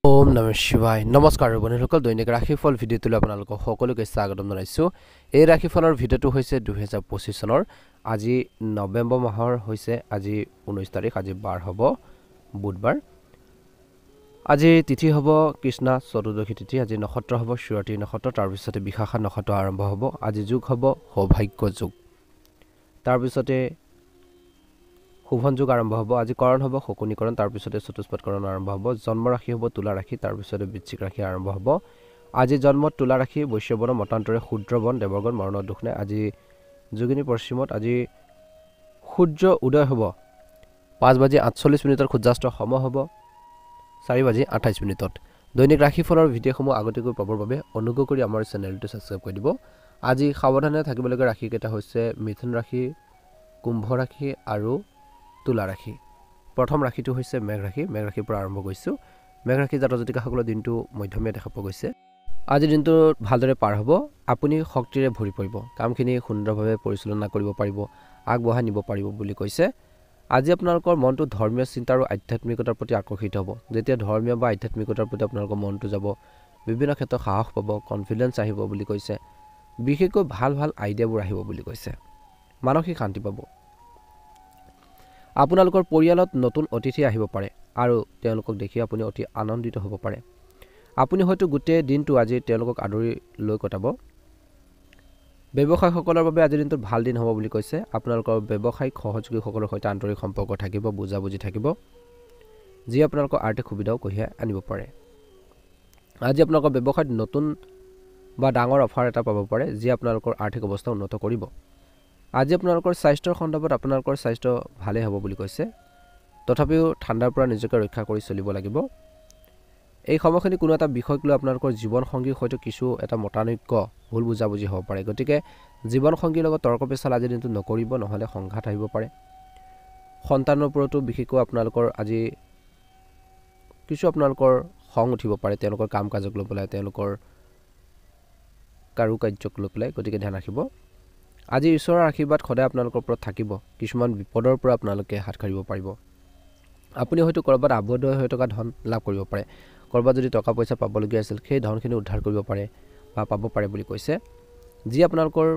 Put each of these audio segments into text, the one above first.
ওম নমঃ শিৱায় নমস্কাৰ বন্ধুসকল দৈনিক ৰাশিফল ভিডিঅ'টোলৈ আপোনালোকক সকলোকে স্বাগতম জনাইছো এই ৰাশিফলৰ ভিডিঅ'টো হৈছে 2025 চনৰ আজি নৱেম্বৰ মাহৰ হৈছে আজি 19 তাৰিখ আজি বাৰ হ'ব বুধবাৰ আজি তিথি হ'ব কৃষ্ণা চতুৰ্দশী তিথি আজি নক্ষত্ৰ হ'ব সুৰতি নক্ষত্ৰ তাৰ পিছতে বিশাখা নক্ষত্ৰ আৰম্ভ হ'ব আজি যোগ হ'ব সৌভাগ্য যোগ তাৰ পিছতে শুভন যোগ আৰম্ভ হ'ব আজি কৰণ হ'ব শকুনিকৰণ তাৰ পিছতে চতুষ্পদ কৰণ আৰম্ভ হ'ব জন্ম ৰাশি হ'ব তুলা ৰাশি তাৰ পিছতে বৃশ্চিক ৰাশি আৰম্ভ হ'ব আজি জন্মত তুলা ৰাশি বৈশ্যবন মতান্তৰে ক্ষুদ্ৰবন দেৱগণ মৰণৰ দুখ নাই আজি যোগিনী পশ্চিমত আজি সূৰ্য উদয় হ'ব 5:48 সূৰ্যাস্ত সম হ'ব 4:28 দৈনিক ৰাশিফলৰ ভিডিঅ'সমূহ আগতীয়াকৈ পাবৰ বাবে অনুগ্ৰহ কৰি আমাৰ চেনেলটো সাবস্ক্ৰাইব কৰি দিব আজি সাৱধানে থাকিবলগীয়া ৰাশি কেইটা হৈছে মিথুন ৰাশি কুম্ভ ৰাশি আৰু তুলা ৰাশি প্ৰথম ৰাশিটো হৈছে মেঘ ৰাশিৰ পৰা আৰম্ভ কৰিছো মেঘ ৰাশি জাতক জাতিকাসকলৰ দিনটো মধ্যমীয়া দেখা পোৱা গৈছে আজি দিনটো ভালদৰে পাৰ হ'ব আপুনি শক্তিৰে ভৰি পৰিব কামখিনি সুন্দৰভাৱে পৰিচালনা কৰিব পাৰিব আগবঢ়াই নিব পাৰিব বুলি কৈছে আজি আপোনালোকৰ মনটো ধৰ্মীয় চিন্তা আৰু আধ্যাত্মিকতাৰ প্ৰতি আকৰ্ষিত হ'ব যেতিয়া ধৰ্মীয় বা আধ্যাত্মিকতাৰ প্ৰতি আপোনালোকৰ মনটো যাব বিভিন্ন ক্ষেত্ৰত সাহস পাব কনফিডেন্স আহিব বুলি কৈছে বিশেষকৈ ভাল আইডিয়াবোৰ আহিব বুলি কৈছে মানসিক শান্তি পাব আপোনালোকৰ পৰিয়ালত নতুন অতিথি আহিব পাৰে আৰু তেওঁলোকক দেখি আপুনি অতি আনন্দিত হ'ব পাৰে আপুনি হয়তো গোটেই দিনটো আজি তেওঁলোকক আদৰি লৈ কটাব ব্যৱসায়ীসকলৰ বাবে আজি দিনটো ভাল দিন হ'ব বুলি কৈছে আপোনালোকৰ ব্যৱসায়িক সহযোগীসকলৰ সৈতে আন্তৰিক সম্পৰ্ক থাকিব বুজাবুজি থাকিব যি আপোনালোকৰ আৰ্থিক সুবিধাও কঢ়িয়াই আনিব পাৰে আজি আপোনালোকৰ ব্যৱসায়ত নতুন বা ডাঙৰ অফাৰ এটা পাব পাৰে যি আপোনালোকৰ আৰ্থিক অৱস্থা উন্নত কৰিব আজি আপোনালোকৰ স্বাস্থ্যৰ সন্দৰ্ভত আপোনালোকৰ স্বাস্থ্য ভালে হ'ব বুলি কৈছে তথাপিও ঠাণ্ডাৰ পৰা নিজকে ৰক্ষা কৰি চলিব লাগিব এই সময়খিনি কোনো এটা বিষয়ক লৈ আপোনালোকৰ জীৱন সংগীৰ সৈতে কিছু এটা মতানৈক্য ভুল বুজাবুজি হ'ব পাৰে গতিকে জীৱন সংগীৰ লগত তৰ্ক পেচাল আজি দিনটো নকৰিব নহলে সংঘাত আহিব পাৰে সন্তানৰ ওপৰতো বিশেষকৈ আপোনালোকৰ আজি কিছু আপোনালোকৰ খং উঠিব পাৰে তেওঁলোকৰ কাম কাজক লৈ পেলাই তেওঁলোকৰ কাৰুকাৰ্যক লৈ পেলাই গতিকে ধ্যান ৰাখিব আজি ঈশ্বৰৰ আশীৰ্বাদ সদায় আপোনালোকৰ ওপৰত থাকিব কিছুমান বিপদৰ পৰা আপোনালোকে হাত সাৰিব পাৰিব আপুনি হয়তো কৰবাত আবদ্ধ হৈ থকা ধন লাভ কৰিব পাৰে কৰবাত যদি টকা পইচা পাবলগীয়া আছিল সেই ধনখিনি উদ্ধাৰ কৰিব পাৰে বা পাব পাৰে বুলি কৈছে যি আপোনালোকৰ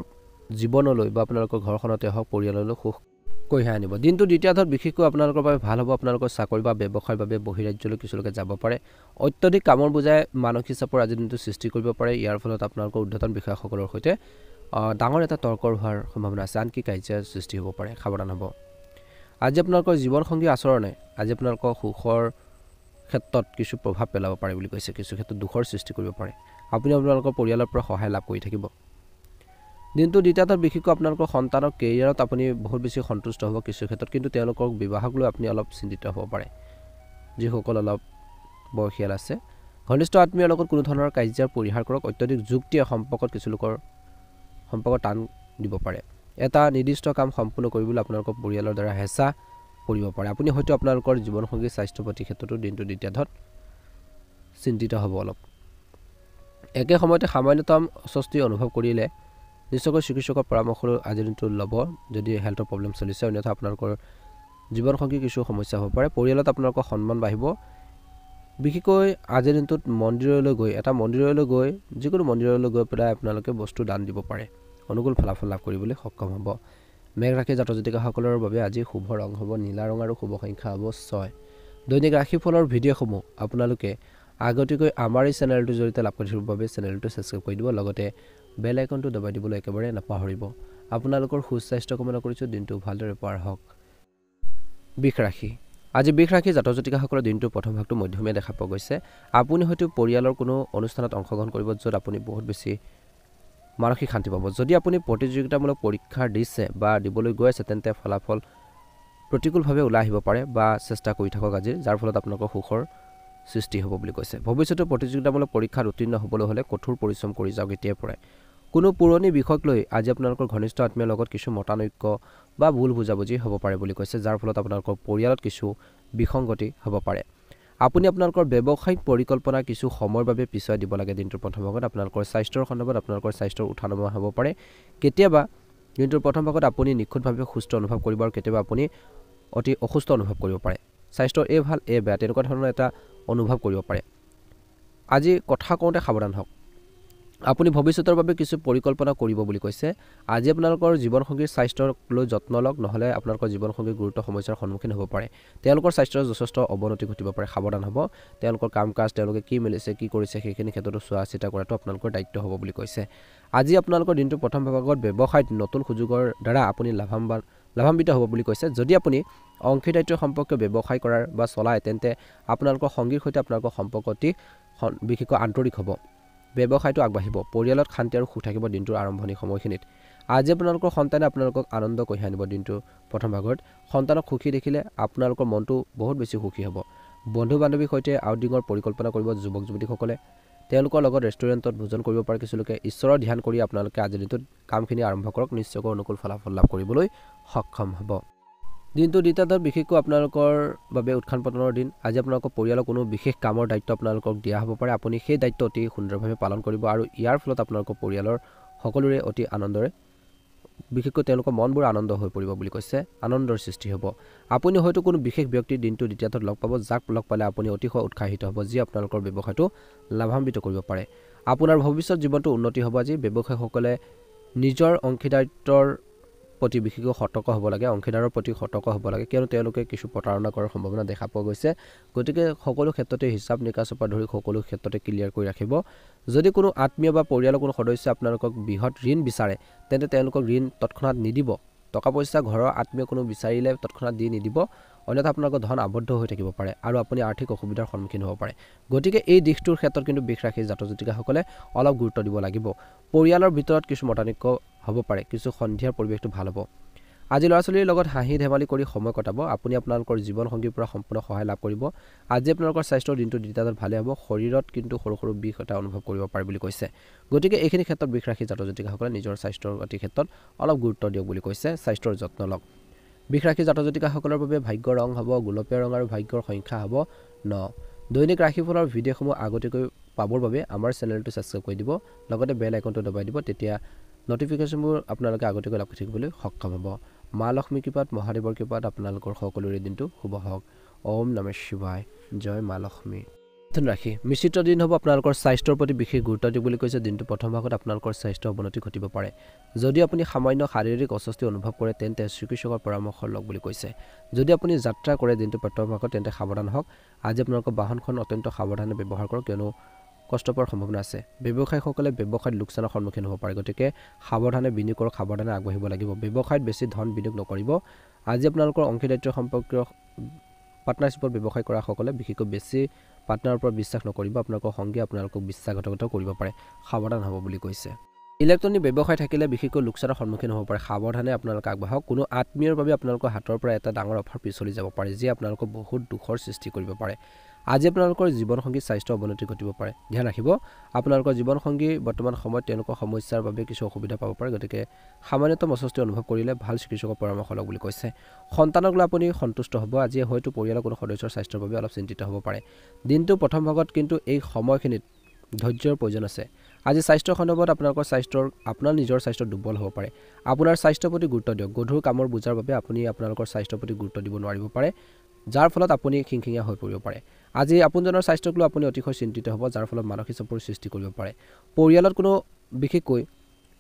জীৱনলৈ বা আপোনালোকৰ ঘৰখনতে হওক পৰিয়াললৈ সুখ কঢ়িয়াই আনিব দিনটো দ্বিতীয়াৰ্ধত বিশেষকৈ আপোনালোকৰ বাবে ভাল হ'ব আপোনালোকৰ চাকৰি বা ব্যৱসায়ৰ বাবে বহিৰাজ্যলৈ কিছুলোকে যাব পাৰে অত্যধিক কামৰ বুজাই মানসিক চাপৰ আজি দিনটো সৃষ্টি কৰিব পাৰে ইয়াৰ ফলত আপোনালোকৰ উদ্ধতন বিষয়াসকলৰ সৈতে ডাঙৰ এটা তৰ্কৰ হোৱাৰ সম্ভাৱনা আছে আনকি কাজিয়াৰ সৃষ্টি হ'ব পাৰে সাৱধান হ'ব আজি আপোনালোকৰ জীৱন সংগী আচৰণে আজি আপোনালোকৰ সুখৰ ক্ষেত্ৰত কিছু প্ৰভাৱ পেলাব পাৰে বুলি কৈছে কিছু ক্ষেত্ৰত দুখৰ সৃষ্টি কৰিব পাৰে আপুনি আপোনালোকৰ পৰিয়ালৰ পৰা সহায় লাভ কৰি থাকিব দিনটো দ্বিতীয়ত বিশেষকৈ আপোনালোকৰ সন্তানৰ কেৰিয়াৰত আপুনি বহুত বেছি সন্তুষ্ট হ'ব কিছু ক্ষেত্ৰত কিন্তু তেওঁলোকৰ বিবাহক লৈ আপুনি অলপ চিন্তিত হ'ব পাৰে যিসকল অলপ বয়সীয়াল আছে ঘনিষ্ঠ আত্মীয়ৰ লগত কোনো ধৰণৰ কাজিয়াৰ পৰিহাৰ কৰক অত্যধিক যুক্তিয়ে সম্পৰ্কত কিছু লোকৰ সম্পৰ্ক টান দিব পাৰে এটা নিৰ্দিষ্ট কাম সম্পূৰ্ণ কৰিবলৈ আপোনালোকৰ পৰিয়ালৰ দ্বাৰা হেঁচা পৰিব পাৰে আপুনি হয়তো আপোনালোকৰ জীৱনসংগী স্বাস্থ্য প্ৰতি ক্ষেত্ৰতো দিনটো দ্বিতীয়ত চিন্তিত হ'ব অলপ একে সময়তে সামান্যতম অস্বস্তি অনুভৱ কৰিলে নিশ্চয়কৈ চিকিৎসকৰ পৰামৰ্শ আজি দিনটো ল'ব যদি হেল্থৰ প্ৰব্লেম চলিছে অন্যথা আপোনালোকৰ জীৱনসংগী কিছু সমস্যা হ'ব পাৰে পৰিয়ালত আপোনালোকৰ সন্মান বাঢ়িব বিশেষকৈ আজিৰ দিনটোত মন্দিৰলৈ গৈ এটা মন্দিৰলৈ গৈ যিকোনো মন্দিৰলৈ গৈ পেলাই আপোনালোকে বস্তু দান দিব পাৰে অনুকূল ফলাফল লাভ কৰিবলৈ সক্ষম হ'ব মেঘ ৰাশি জাতক জাতিকাসকলৰ বাবে আজি শুভ ৰং হ'ব নীলা ৰং আৰু শুভ সংখ্যা হ'ব 6 দৈনিক ৰাশিফলৰ ভিডিঅ'সমূহ আপোনালোকে আগতীয়াকৈ আমাৰ এই চেনেলটোৰ জৰিয়তে লাভ কৰিবৰ বাবে চেনেলটো সাবস্ক্ৰাইব কৰি দিব লগতে বেল আইকনটো দবাই দিবলৈ একেবাৰে নাপাহৰিব আপোনালোকৰ সুস্বাস্থ্য কামনা কৰিছো দিনটো ভালদৰে পাৰ হওক বৃষ ৰাশি আজি বৃষ ৰাশি জাতক জাতিকাসকলৰ দিনটো প্ৰথম ভাগটো মধ্যমীয়া দেখা পোৱা গৈছে আপুনি হয়তো পৰিয়ালৰ কোনো অনুষ্ঠানত অংশগ্ৰহণ কৰিব য'ত আপুনি বহুত বেছি মানসিক শান্তি পাব যদি আপুনি প্ৰতিযোগিতামূলক পৰীক্ষা দিছে বা দিবলৈ গৈ আছে তেন্তে ফলাফল প্ৰতিকূলভাৱে ওলাই আহিব পাৰে বা চেষ্টা কৰি থাকক আজি যাৰ ফলত আপোনালোকৰ সুখৰ সৃষ্টি হ'ব বুলি কৈছে ভৱিষ্যতে প্ৰতিযোগিতামূলক পৰীক্ষাত উত্তীৰ্ণ হ'বলৈ হ'লে কঠোৰ পৰিশ্ৰম কৰি যাওক এতিয়াৰ পৰাই কোনো পুৰণি বিষয়ক লৈ আজি আপোনালোকৰ ঘনিষ্ঠ আত্মীয়ৰ লগত কিছু মতানৈক্য বা ভুল বুজাবুজি হ'ব পাৰে বুলি কৈছে যাৰ ফলত আপোনালোকৰ পৰিয়ালত কিছু বিসংগতি হ'ব পাৰে আপুনি আপোনালোকৰ ব্যৱসায়িক পৰিকল্পনা কিছু সময়ৰ বাবে পিছুৱাই দিব লাগে দিনটোৰ প্ৰথম ভাগত আপোনালোকৰ স্বাস্থ্যৰ সন্দৰ্ভত আপোনালোকৰ স্বাস্থ্যৰ উঠানমা হ'ব পাৰে কেতিয়াবা দিনটোৰ প্ৰথম ভাগত আপুনি নিখুঁতভাৱে সুস্থ অনুভৱ কৰিব আৰু কেতিয়াবা আপুনি অতি অসুস্থ অনুভৱ কৰিব পাৰে স্বাস্থ্যৰ এই ভাল এই বেয়া তেনেকুৱা ধৰণৰ এটা অনুভৱ কৰিব পাৰে আজি কথা কওঁতে সাৱধান হওক। আপুনি ভৱিষ্যতৰ বাবে কিছু পৰিকল্পনা কৰিব বুলি কৈছে। আজি আপোনালোকৰ জীৱনসংগীৰ স্বাস্থ্যক লৈ যত্ন লওক, নহ'লে আপোনালোকৰ জীৱনসংগী গুৰুতৰ সমস্যাৰ সন্মুখীন হ'ব পাৰে। তেওঁলোকৰ স্বাস্থ্যৰ যথেষ্ট অৱনতি ঘটিব পাৰে, সাৱধান হ'ব। তেওঁলোকৰ কাম কাজ, তেওঁলোকে কি মেলিছে, কি কৰিছে, সেইখিনি ক্ষেত্ৰতো চোৱা চিতা কৰাটো আপোনালোকৰ দায়িত্ব হ'ব বুলি কৈছে। আজি আপোনালোকৰ দিনটোৰ প্ৰথম ভাগত ব্যৱসায়ত নতুন সুযোগৰ দ্বাৰা আপুনি লাভান্বিত হ'ব বুলি কৈছে। যদি আপুনি অংশীদাৰিত্ব সম্পৰ্কীয় ব্যৱসায় কৰাৰ বা চলায়, তেন্তে আপোনালোকৰ সংগীৰ সৈতে আপোনালোকৰ সম্পৰ্ক অতি বিশেষকৈ আন্তৰিক হ'ব। ব্যৱসায়টো আগবাঢ়িব, পৰিয়ালত শান্তি আৰু সুখ থাকিব দিনটোৰ আৰম্ভণি সময়খিনিত। আজি আপোনালোকৰ সন্তানে আপোনালোকক আনন্দ কঢ়িয়াই আনিব। দিনটোৰ প্ৰথম ভাগত সন্তানক সুখী দেখিলে আপোনালোকৰ মনটো বহুত বেছি সুখী হ'ব। বন্ধু বান্ধৱীৰ সৈতে আউটিঙৰ পৰিকল্পনা কৰিব যুৱক যুৱতীসকলে। তেওঁলোকৰ লগত ৰেষ্টুৰেণ্টত ভোজন কৰিব পাৰে কিছুলোকে। ঈশ্বৰৰ ধ্যান কৰি আপোনালোকে আজিৰ দিনটোত কামখিনি আৰম্ভ কৰক, নিশ্চয়কৈ অনুকূল ফলাফল লাভ কৰিবলৈ সক্ষম হ'ব। দিনটো দ্বিতীয়ত বিশেষকৈ আপোনালোকৰ বাবে উত্থান পতনৰ দিন। আজি আপোনালোকৰ পৰিয়ালৰ কোনো বিশেষ কামৰ দায়িত্ব আপোনালোকক দিয়া হ'ব পাৰে। আপুনি সেই দায়িত্ব অতি সুন্দৰভাৱে পালন কৰিব আৰু ইয়াৰ ফলত আপোনালোকৰ পৰিয়ালৰ সকলোৰে অতি আনন্দৰে, বিশেষকৈ তেওঁলোকৰ মনবোৰ আনন্দ হৈ পৰিব বুলি কৈছে, আনন্দৰ সৃষ্টি হ'ব। আপুনি হয়তো কোনো বিশেষ ব্যক্তিৰ দিনটো দ্বিতীয়ত লগ পাব, যাক লগ পালে আপুনি অতিশয় উৎসাহিত হ'ব, যি আপোনালোকৰ ব্যৱসায়টো লাভান্বিত কৰিব পাৰে। আপোনাৰ ভৱিষ্যত জীৱনটো উন্নতি হ'ব। আজি ব্যৱসায়ীসকলে নিজৰ অংশীদাৰিত্বৰ প্ৰতি বিশেষকৈ সতৰ্ক হ'ব লাগে, অংশীদাৰৰ প্ৰতি সতৰ্ক হ'ব লাগে, কিয়নো তেওঁলোকে কিছু প্ৰতাৰণা কৰাৰ সম্ভাৱনা দেখা পোৱা গৈছে। গতিকে সকলো ক্ষেত্ৰতে হিচাপ নিকাচৰ পৰা ধৰি সকলো ক্ষেত্ৰতে ক্লিয়াৰ কৰি ৰাখিব। যদি কোনো আত্মীয় বা পৰিয়ালৰ কোনো সদস্যই আপোনালোকক বৃহৎ ঋণ বিচাৰে, তেন্তে তেওঁলোকক ঋণ তৎক্ষণাত নিদিব। টকা পইচা ঘৰৰ আত্মীয় কোনো বিচাৰিলে তৎক্ষণাত দি নিদিব, অন্যথা আপোনালোকৰ ধন আবদ্ধ হৈ থাকিব পাৰে আৰু আপুনি আৰ্থিক অসুবিধাৰ সন্মুখীন হ'ব পাৰে। গতিকে এই দিশটোৰ ক্ষেত্ৰত কিন্তু বিষ ৰাখি জাতক জাতিকাসকলে অলপ গুৰুত্ব দিব লাগিব। পৰিয়ালৰ ভিতৰত কিছু মতানৈক্য হ'ব পাৰে, কিছু সন্ধিয়াৰ পৰিৱেশটো ভাল হ'ব। আজি ল'ৰা ছোৱালীৰ লগত হাঁহি ধেমালি কৰি সময় কটাব। আপুনি আপোনালোকৰ জীৱনসংগীৰ পৰা সম্পূৰ্ণ সহায় লাভ কৰিব। আজি আপোনালোকৰ স্বাস্থ্যৰ দিনটো দ্বিতীয়ত ভালে হ'ব। শৰীৰত কিন্তু সৰু সৰু বিষ এটা অনুভৱ কৰিব পাৰে বুলি কৈছে। গতিকে এইখিনি ক্ষেত্ৰত বিষ ৰাখি জাতক জাতিকাসকলে নিজৰ স্বাস্থ্যৰ গতিৰ ক্ষেত্ৰত অলপ গুৰুত্ব দিয়ক বুলি কৈছে, স্বাস্থ্যৰ যত্ন লওক। বিষ ৰাশি জাতক জাতিকাসকলৰ বাবে ভাগ্যৰ ৰং হ'ব গোলপীয়া ৰং আৰু ভাগ্যৰ সংখ্যা হ'ব 9। দৈনিক ৰাশিফলৰ ভিডিঅ'সমূহ আগতীয়াকৈ পাবৰ বাবে আমাৰ চেনেলটো ছাবস্ক্ৰাইব কৰি দিব, লগতে বেল আইকনটো দবাই দিব। তেতিয়া নটিফিকেশ্যনবোৰ আপোনালোকে আগতীয়াকৈ লাভ কৰি থাকিবলৈ সক্ষম হ'ব। মা লক্ষ্মীৰ কৃপাত, মহাদেৱৰ কৃপাত আপোনালোকৰ সকলোৰে দিনটো শুভ হওক। ওম নমঃ শিৱায়, জয় মা লক্ষ্মী। মিথুন ৰাশি, মিশ্ৰিত দিন হ'ব। আপোনালোকৰ স্বাস্থ্যৰ প্ৰতি বিশেষ গুৰুত্ব দিব বুলি কৈছে। দিনটো প্ৰথম ভাগত আপোনালোকৰ স্বাস্থ্য অৱনতি ঘটিব পাৰে। যদি আপুনি সামান্য শাৰীৰিক অস্বস্তি অনুভৱ কৰে, তেন্তে চিকিৎসকৰ পৰামৰ্শ লওক বুলি কৈছে। যদি আপুনি যাত্ৰা কৰে দিনটো প্ৰথম ভাগত, তেন্তে সাৱধান হওক। আজি আপোনালোকৰ বাহনখন অত্যন্ত সাৱধানে ব্যৱহাৰ কৰক, কিয়নো কষ্ট পোৱাৰ সম্ভাৱনা আছে। ব্যৱসায়ীসকলে ব্যৱসায়ত লোকচানৰ সন্মুখীন হ'ব পাৰে, গতিকে সাৱধানে বিনিয়োগ কৰক, সাৱধানে আগবাঢ়িব লাগিব। ব্যৱসায়ত বেছি ধন বিনিয়োগ নকৰিব। আজি আপোনালোকৰ অংশীদাৰিত্ব সম্পৰ্কীয় পাৰ্টনাৰশ্বিপত ব্যৱসায় কৰাসকলে বিশেষকৈ বেছি পাৰ্টনাৰৰ ওপৰত বিশ্বাস নকৰিব। আপোনালোকৰ সংগীয়ে আপোনালোকক বিশ্বাসঘাতকতা কৰিব পাৰে, সাৱধান হ'ব বুলি কৈছে। ইলেক্ট্ৰনিক ব্যৱসায় থাকিলে বিশেষকৈ লোকচানৰ সন্মুখীন হ'ব পাৰে, সাৱধানে আপোনালোকে আগবাঢ়ক। কোনো আত্মীয়ৰ বাবে আপোনালোকৰ হাতৰ পৰা এটা ডাঙৰ অফাৰ পিছলি যাব পাৰে, যিয়ে আপোনালোকক বহুত দুখৰ সৃষ্টি কৰিব পাৰে। আজি আপোনালোকৰ জীৱনসংগীৰ স্বাস্থ্য অৱনতি ঘটিব পাৰে, ধ্যান ৰাখিব। আপোনালোকৰ জীৱনসংগী বৰ্তমান সময়ত তেওঁলোকৰ সমস্যাৰ বাবে কিছু অসুবিধা পাব পাৰে, গতিকে সামান্যতম অস্বস্তি অনুভৱ কৰিলে ভাল চিকিৎসকৰ পৰামৰ্শ লওক বুলি কৈছে। সন্তানক লৈ আপুনি সন্তুষ্ট হ'ব। আজি হয়তো পৰিয়ালৰ কোনো সদস্যৰ স্বাস্থ্যৰ বাবে অলপ চিন্তিত হ'ব পাৰে। দিনটো প্ৰথম ভাগত কিন্তু এই সময়খিনিত ধৈৰ্যৰ প্ৰয়োজন আছে। আজি স্বাস্থ্যৰ সন্দৰ্ভত আপোনাৰ নিজৰ স্বাস্থ্য দুৰ্বল হ'ব পাৰে। আপোনাৰ স্বাস্থ্যৰ প্ৰতি গুৰুত্ব দিয়ক। গধুৰ কামৰ বোজাৰ বাবে আপুনি আপোনালোকৰ স্বাস্থ্যৰ প্ৰতি গুৰুত্ব দিব নোৱাৰিব পাৰে, যাৰ ফলত আপুনি খিংখিঙীয়া হৈ পৰিব পাৰে। আজি আপোনজনৰ স্বাস্থ্যক লৈ আপুনি অতিশয় চিন্তিত হ'ব, যাৰ ফলত মানসিক চাপৰ সৃষ্টি কৰিব পাৰে। পৰিয়ালত কোনো বিশেষকৈ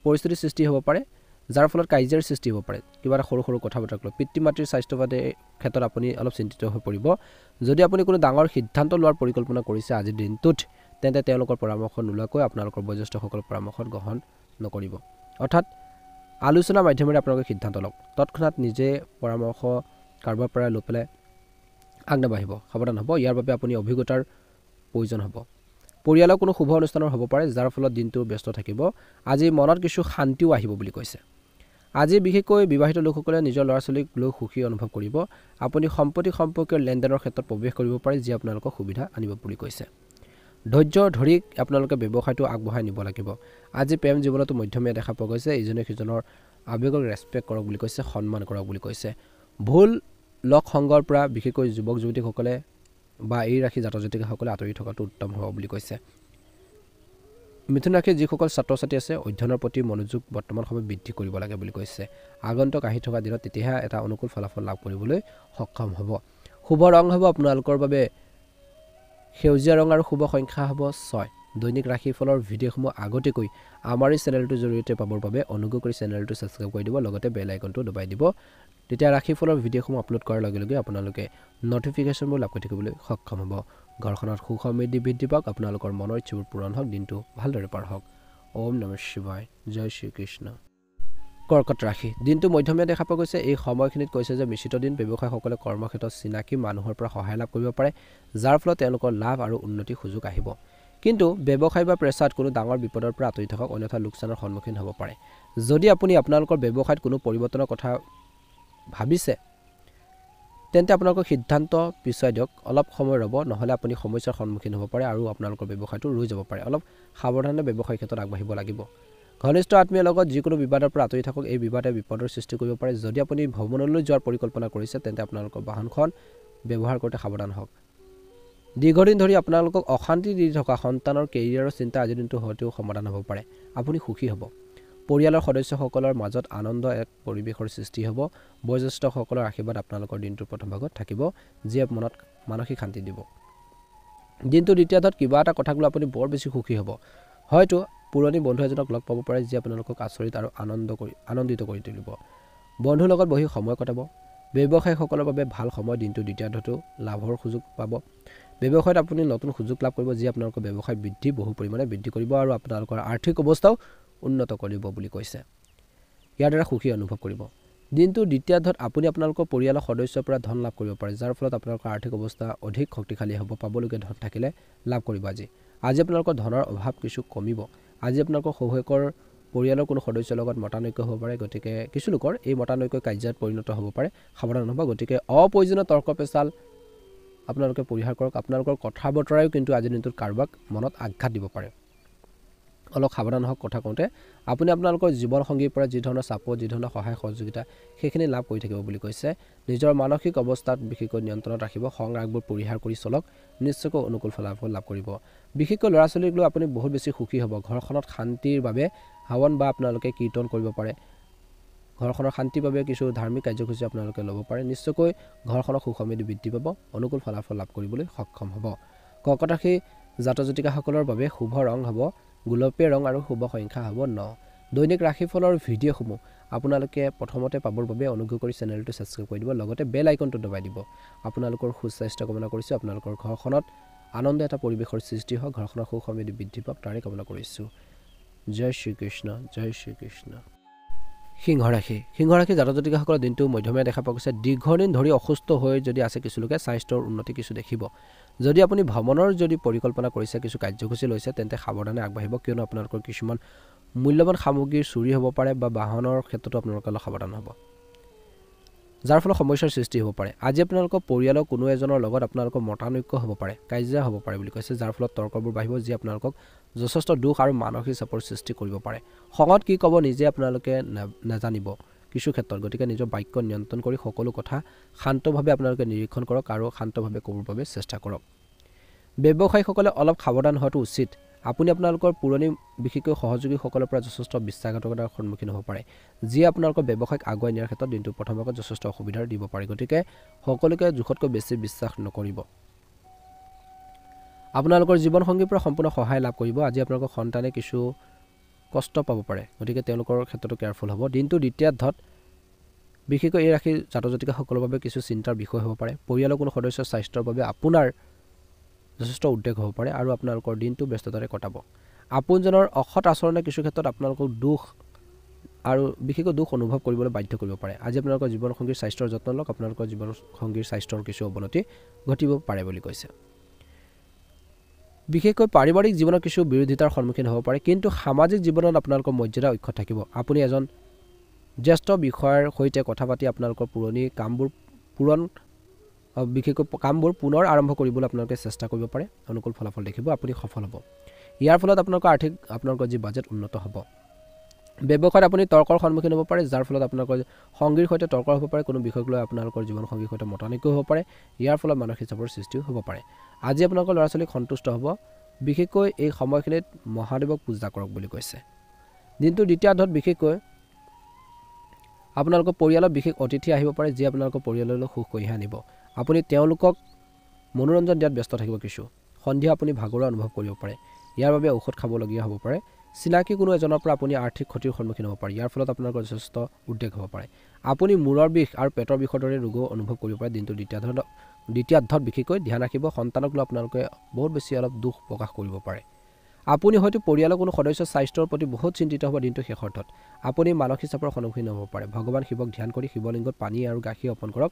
পৰিস্থিতিৰ সৃষ্টি হ'ব পাৰে, যাৰ ফলত কাজিয়াৰ সৃষ্টি হ'ব পাৰে, কিবা এটা সৰু সৰু কথা বতৰাক লৈ। পিতৃ মাতৃৰ স্বাস্থ্যবাদীৰ ক্ষেত্ৰত আপুনি অলপ চিন্তিত হৈ পৰিব। যদি আপুনি কোনো ডাঙৰ সিদ্ধান্ত লোৱাৰ পৰিকল্পনা কৰিছে আজিৰ দিনটোত, তেন্তে তেওঁলোকৰ পৰামৰ্শ নোলোৱাকৈ আপোনালোকৰ বয়োজ্যেষ্ঠসকলৰ পৰামৰ্শ গ্ৰহণ নকৰিব। অৰ্থাৎ আলোচনাৰ মাধ্যমেৰে আপোনালোকে সিদ্ধান্ত লওক। তৎক্ষণাত নিজে পৰামৰ্শ কাৰোবাৰ পৰা লৈ পেলাই আগনাবাঢ়িব, সাৱধান হ'ব। ইয়াৰ বাবে আপুনি অভিজ্ঞতাৰ প্ৰয়োজন হ'ব। পৰিয়ালৰ কোনো শুভ অনুষ্ঠানৰ হ'ব পাৰে, যাৰ ফলত দিনটো ব্যস্ত থাকিব। আজি মনত কিছু শান্তিও আহিব বুলি কৈছে। আজি বিশেষকৈ বিবাহিত লোকসকলে নিজৰ ল'ৰা ছোৱালীক লৈ সুখী অনুভৱ কৰিব। আপুনি সম্পত্তি সম্পৰ্কীয় লেনদেনৰ ক্ষেত্ৰত প্ৰৱেশ কৰিব পাৰে, যি আপোনালোকক সুবিধা আনিব বুলি কৈছে। ধৈৰ্য ধৰি আপোনালোকে ব্যৱসায়টো আগবঢ়াই নিব লাগিব। আজি প্ৰেম জীৱনতো মধ্যমীয়া দেখা পোৱা গৈছে। ইজনে সিজনৰ আৱেগক ৰেচপেক্ট কৰক বুলি কৈছে, সন্মান কৰক বুলি কৈছে। ভুল লগ সংগৰ পৰা বিশেষকৈ যুৱক যুৱতীসকলে বা এই ৰাশি জাতক জাতিকাসকলে আঁতৰি থকাটো উত্তম হ'ব বুলি কৈছে। মিথুন ৰাশিৰ যিসকল ছাত্ৰ ছাত্ৰী আছে, অধ্যয়নৰ প্ৰতি মনোযোগ বৰ্তমান সময়ত বৃদ্ধি কৰিব লাগে বুলি কৈছে। আগন্তুক আহি থকা দিনত তেতিয়াহে এটা অনুকূল ফলাফল লাভ কৰিবলৈ সক্ষম হ'ব। শুভ ৰং হ'ব আপোনালোকৰ বাবে সেউজীয়া ৰং আৰু শুভ সংখ্যা হ'ব 6 দৈনিক ৰাশিফলৰ ভিডিঅ'সমূহ আগতেকৈ আমাৰ এই চেনেলটোৰ জৰিয়তে পাবৰ বাবে অনুগ্ৰহ কৰি চেনেলটো ছাবস্ক্ৰাইব কৰি দিব লগতে বেল আইকনটো দবাই দিব তেতিয়া ৰাশিফলৰ ভিডিঅ'সমূহ আপলোড কৰাৰ লগে লগে আপোনালোকে নটিফিকেশ্যনবোৰ লাভ কৰি থাকিবলৈ সক্ষম হ'ব ঘৰখনত সুখ সমৃদ্ধি বৃদ্ধি পাওক আপোনালোকৰ মনৰ ইচ্ছাবোৰ পূৰণ হওক দিনটো ভালদৰে পাৰ হওক ওম নমঃ শিৱায় জয় শ্ৰীকৃষ্ণ কৰ্কট ৰাশি দিনটো মধ্যমীয়া দেখা পোৱা গৈছে এই সময়খিনিত কৈছে যে মিশ্ৰিত দিন ব্যৱসায়সকলে কৰ্মক্ষেত্ৰত চিনাকি মানুহৰ পৰা সহায় লাভ কৰিব পাৰে যাৰ ফলত তেওঁলোকৰ লাভ আৰু উন্নতিৰ সুযোগ আহিব কিন্তু ব্যৱসায় বা পেছাত কোনো ডাঙৰ বিপদৰ পৰা আঁতৰি থাকক অন্যথা লোকচানৰ সন্মুখীন হ'ব পাৰে যদি আপুনি আপোনালোকৰ ব্যৱসায়ত কোনো পৰিৱৰ্তনৰ কথা ভাবিছে তেন্তে আপোনালোকৰ সিদ্ধান্ত পিছুৱাই দিয়ক অলপ সময় ৰ'ব নহ'লে আপুনি সমস্যাৰ সন্মুখীন হ'ব পাৰে আৰু আপোনালোকৰ ব্যৱসায়টো ৰৈ যাব পাৰে অলপ সাৱধানে ব্যৱসায় ক্ষেত্ৰত আগবাঢ়িব লাগিব ঘনিষ্ঠ আত্মীয়ৰ লগত যিকোনো বিবাদৰ পৰা আঁতৰি থাকক এই বিবাদে বিপদৰ সৃষ্টি কৰিব পাৰে যদি আপুনি ভ্ৰমণলৈ যোৱাৰ পৰিকল্পনা কৰিছে তেন্তে আপোনালোকৰ বাহনখন ব্যৱহাৰ কৰোঁতে সাৱধান হওক দীৰ্ঘদিন ধৰি আপোনালোকক অশান্তি দি থকা সন্তানৰ কেৰিয়াৰৰ চিন্তা আজিৰ দিনটো হয়তো সমাধান হ'ব পাৰে আপুনি সুখী হ'ব পৰিয়ালৰ সদস্যসকলৰ মাজত আনন্দ এক পৰিৱেশৰ সৃষ্টি হ'ব বয়োজ্যেষ্ঠসকলৰ আশীৰ্বাদ আপোনালোকৰ দিনটোৰ প্ৰথম ভাগত থাকিব যিয়ে মনত মানসিক শান্তি দিব দিনটো দ্বিতীয়াত কিবা এটা কথাক লৈ আপুনি বৰ বেছি সুখী হ'ব হয়তো পুৰণি বন্ধু এজনক লগ পাব পাৰে যিয়ে আপোনালোকক আচৰিত আৰু আনন্দিত কৰি তুলিব বন্ধুৰ লগত বহি সময় কটাব ব্যৱসায়ীসকলৰ বাবে ভাল সময় দিনটো দ্বিতীয়াটো লাভৰ সুযোগ পাব ব্যৱসায়ত আপুনি নতুন সুযোগ লাভ কৰিব যি আপোনালোকৰ ব্যৱসায় বহু পৰিমাণে বৃদ্ধি কৰিব আৰু আপোনালোকৰ আৰ্থিক অৱস্থাও উন্নত কৰিব বুলি কৈছে ইয়াৰ দ্বাৰা সুখী অনুভৱ কৰিব দিনটো দ্বিতীয়াত আপুনি আপোনালোকৰ পৰিয়ালৰ সদস্যৰ পৰা ধন লাভ কৰিব পাৰে যাৰ ফলত আপোনালোকৰ আৰ্থিক অৱস্থা অধিক শক্তিশালী হ'ব পাবলগীয়া ধন থাকিলে লাভ কৰিব আজি আপোনালোকৰ ধনৰ অভাৱ কিছু কমিব আজি আপোনালোকৰ শহুৱেকৰ পৰিয়ালৰ কোনো সদস্যৰ লগত মতানৈক্য হ'ব পাৰে গতিকে কিছু লোকৰ এই মতানৈক্য কাৰ্যত পৰিণত হ'ব পাৰে সাৱধান হ'ব গতিকে অপ্ৰয়োজনীয় তৰ্ক পেচাল আপোনালোকে পৰিহাৰ কৰক আপোনালোকৰ কথা বতৰায়ো কিন্তু আজিৰ দিনটোত কাৰোবাক মনত আঘাত দিব পাৰে অলপ সাৱধান হওক কথা কওঁতে আপুনি আপোনালোকৰ জীৱনসংগীৰ পৰা যি ধৰণৰ চাপত যি ধৰণৰ সহায় সহযোগিতা সেইখিনি লাভ কৰি থাকিব বুলি কৈছে নিজৰ মানসিক অৱস্থাত বিশেষকৈ নিয়ন্ত্ৰণত ৰাখিব খং ৰাগবোৰ পৰিহাৰ কৰি চলক নিশ্চয়কৈ অনুকূল ফলাফল লাভ কৰিব বিশেষকৈ ল'ৰা ছোৱালীক লৈ আপুনি বহুত বেছি সুখী হ'ব ঘৰখনত শান্তিৰ বাবে হাৱন বা আপোনালোকে কীৰ্তন কৰিব পাৰে ঘৰখনৰ শান্তিৰ বাবে কিছু ধাৰ্মিক কাৰ্যসূচী আপোনালোকে ল'ব পাৰে নিশ্চয়কৈ ঘৰখনৰ সুখ সমৃদ্ধি বৃদ্ধি পাব অনুকূল ফলাফল লাভ কৰিবলৈ সক্ষম হ'ব কৰ্কট ৰাশি জাতক জাতিকাসকলৰ বাবে শুভ ৰং হ'ব গোলপীয়া ৰং আৰু শুভ সংখ্যা হ'ব 9 দৈনিক ৰাশিফলৰ ভিডিঅ'সমূহ আপোনালোকে প্ৰথমতে পাবৰ বাবে অনুগ্ৰহ কৰি চেনেলটো ছাবস্ক্ৰাইব কৰি দিব লগতে বেল আইকনটো দবাই দিব আপোনালোকৰ সুস্বাস্থ্য কামনা কৰিছোঁ আপোনালোকৰ ঘৰখনত আনন্দ এটা পৰিৱেশৰ সৃষ্টি হওক ঘৰখনৰ সুখ সমৃদ্ধি বৃদ্ধি পাওক তাৰে কামনা কৰিছোঁ জয় শ্ৰীকৃষ্ণ জয় শ্ৰীকৃষ্ণ সিংহ ৰাশি জাতক জাতিকাসকলৰ দিনটো মধ্যমীয়া দেখা পোৱা গৈছে দীৰ্ঘদিন ধৰি অসুস্থ হৈ যদি আছে কিছু লোকে স্বাস্থ্যৰ উন্নতি কিছু দেখিব যদি আপুনি ভ্ৰমণৰ যদি পৰিকল্পনা কৰিছে কিছু কাৰ্যসূচী লৈছে তেন্তে সাৱধানে আগবাঢ়িব কিয়নো আপোনালোকৰ কিছুমান মূল্যৱান সামগ্ৰীৰ চুৰি হ'ব পাৰে বা বাহনৰ ক্ষেত্ৰতো আপোনালোকে অলপ সাৱধান হ'ব যাৰ ফলত সমস্যাৰ সৃষ্টি হ'ব পাৰে আজি আপোনালোকৰ পৰিয়ালৰ কোনো এজনৰ লগত আপোনালোকৰ মতানৈক্য হ'ব পাৰে কাজিয়া হ'ব পাৰে বুলি কৈছে যাৰ ফলত তৰ্কবোৰ বাঢ়িব যি আপোনালোকক যথেষ্ট দুখ আৰু মানসিক চাপৰ সৃষ্টি কৰিব পাৰে খঙত কি ক'ব নিজে আপোনালোকে নাজানিব কিছু ক্ষেত্ৰত গতিকে নিজৰ বাক্য নিয়ন্ত্ৰণ কৰি সকলো কথা শান্তভাৱে আপোনালোকে নিৰীক্ষণ কৰক আৰু শান্তভাৱে ক'বৰ বাবে চেষ্টা কৰক ব্যৱসায়ীসকলে অলপ সাৱধান হোৱাটো উচিত আপুনি আপোনালোকৰ পুৰণি বিশেষকৈ সহযোগীসকলৰ পৰা যথেষ্ট বিশ্বাসঘাতকতাৰ সন্মুখীন হ'ব পাৰে যিয়ে আপোনালোকৰ ব্যৱসায়ক আগুৱাই নিয়াৰ ক্ষেত্ৰত দিনটো প্ৰথম ভাগত যথেষ্ট অসুবিধাৰ দিব পাৰে গতিকে সকলোকে জোখতকৈ বেছি বিশ্বাস নকৰিব আপোনালোকৰ জীৱনসংগীৰ পৰা সম্পূৰ্ণ সহায় লাভ কৰিব আজি আপোনালোকৰ সন্তানে কিছু কষ্ট পাব পাৰে গতিকে তেওঁলোকৰ ক্ষেত্ৰতো কেয়াৰফুল হ'ব দিনটো দ্বিতীয়াৰ্ধত বিশেষকৈ এই ৰাশিৰ জাতক জাতিকাসকলৰ বাবে কিছু চিন্তাৰ বিষয় হ'ব পাৰে পৰিয়ালৰ কোনো সদস্যৰ স্বাস্থ্যৰ বাবে আপোনাৰ যথেষ্ট উদ্বেগ হ'ব পাৰে আৰু আপোনালোকৰ দিনটো ব্যস্ততাৰে কটাব আপোনজনৰ অসৎ আচৰণে কিছু ক্ষেত্ৰত আপোনালোকক দুখ আৰু বিশেষকৈ দুখ অনুভৱ কৰিবলৈ বাধ্য কৰিব পাৰে আজি আপোনালোকৰ জীৱনসংগীৰ স্বাস্থ্যৰ যত্ন লওক আপোনালোকৰ জীৱনসংগীৰ স্বাস্থ্যৰ কিছু অৱনতি ঘটিব পাৰে বুলি কৈছে বিশেষকৈ পাৰিবাৰিক জীৱনত কিছু বিৰোধিতাৰ সন্মুখীন হ'ব পাৰে কিন্তু সামাজিক জীৱনত আপোনালোকৰ মৰ্যাদা অক্ষত থাকিব আপুনি এজন জ্যেষ্ঠ বিষয়াৰ সৈতে কথা পাতি আপোনালোকৰ পুৰণি কামবোৰ পুনৰ আৰম্ভ কৰিবলৈ আপোনালোকে চেষ্টা কৰিব পাৰে অনুকূল ফলাফল দেখিব আপুনি সফল হ'ব ইয়াৰ ফলত আপোনালোকৰ যি বাজেট উন্নত হ'ব ব্যৱসায়ত আপুনি তৰ্কৰ সন্মুখীন হ'ব পাৰে যাৰ ফলত আপোনালোকৰ সংগীৰ সৈতে তৰ্ক হ'ব পাৰে কোনো বিষয়ক লৈ আপোনালোকৰ জীৱনসংগীৰ সৈতে মতানৈক্য হ'ব পাৰে ইয়াৰ ফলত মানসিক চাপৰ সৃষ্টি হ'ব পাৰে আজি আপোনালোকৰ ল'ৰা ছোৱালীক সন্তুষ্ট হ'ব বিশেষকৈ এই সময়খিনিত মহাদেৱক পূজা কৰক বুলি কৈছে দিনটো দ্বিতীয়াৰ্ধত বিশেষকৈ আপোনালোকৰ পৰিয়ালৰ বিশেষ অতিথি আহিব পাৰে যি আপোনালোকৰ পৰিয়াললৈ সুখ কঢ়িয়াই আনিব আপুনি তেওঁলোকক মনোৰঞ্জন দিয়াত ব্যস্ত থাকিব কিছু সন্ধিয়া আপুনি ভাগৰুৱা অনুভৱ কৰিব পাৰে। ইয়াৰ বাবে ঔষধ খাবলগীয়া হ'ব পাৰে। চিনাকি কোনো এজনৰ পৰা আপুনি আৰ্থিক ক্ষতিৰ সন্মুখীন হ'ব পাৰে। ইয়াৰ ফলত আপোনালোকৰ যথেষ্ট উদ্বেগ হ'ব পাৰে। আপুনি মূৰৰ বিষ আৰু পেটৰ বিষৰ দৰে ৰোগো অনুভৱ কৰিব পাৰে। দিনটো দ্বিতীয়াৰ্ধত বিশেষকৈ ধ্যান ৰাখিব। সন্তানক লৈ আপোনালোকে বহুত বেছি অলপ দুখ প্ৰকাশ কৰিব পাৰে। আপুনি হয়তো পৰিয়ালৰ কোনো সদস্যৰ স্বাস্থ্যৰ প্ৰতি বহুত চিন্তিত হ'ব। দিনটো শেষাৰ্ধত আপুনি মানসিক চাপৰ সন্মুখীন হ'ব পাৰে। ভগৱান শিৱক ধ্যান কৰি শিৱলিংগত পানী আৰু গাখীৰ অৰ্পণ কৰক।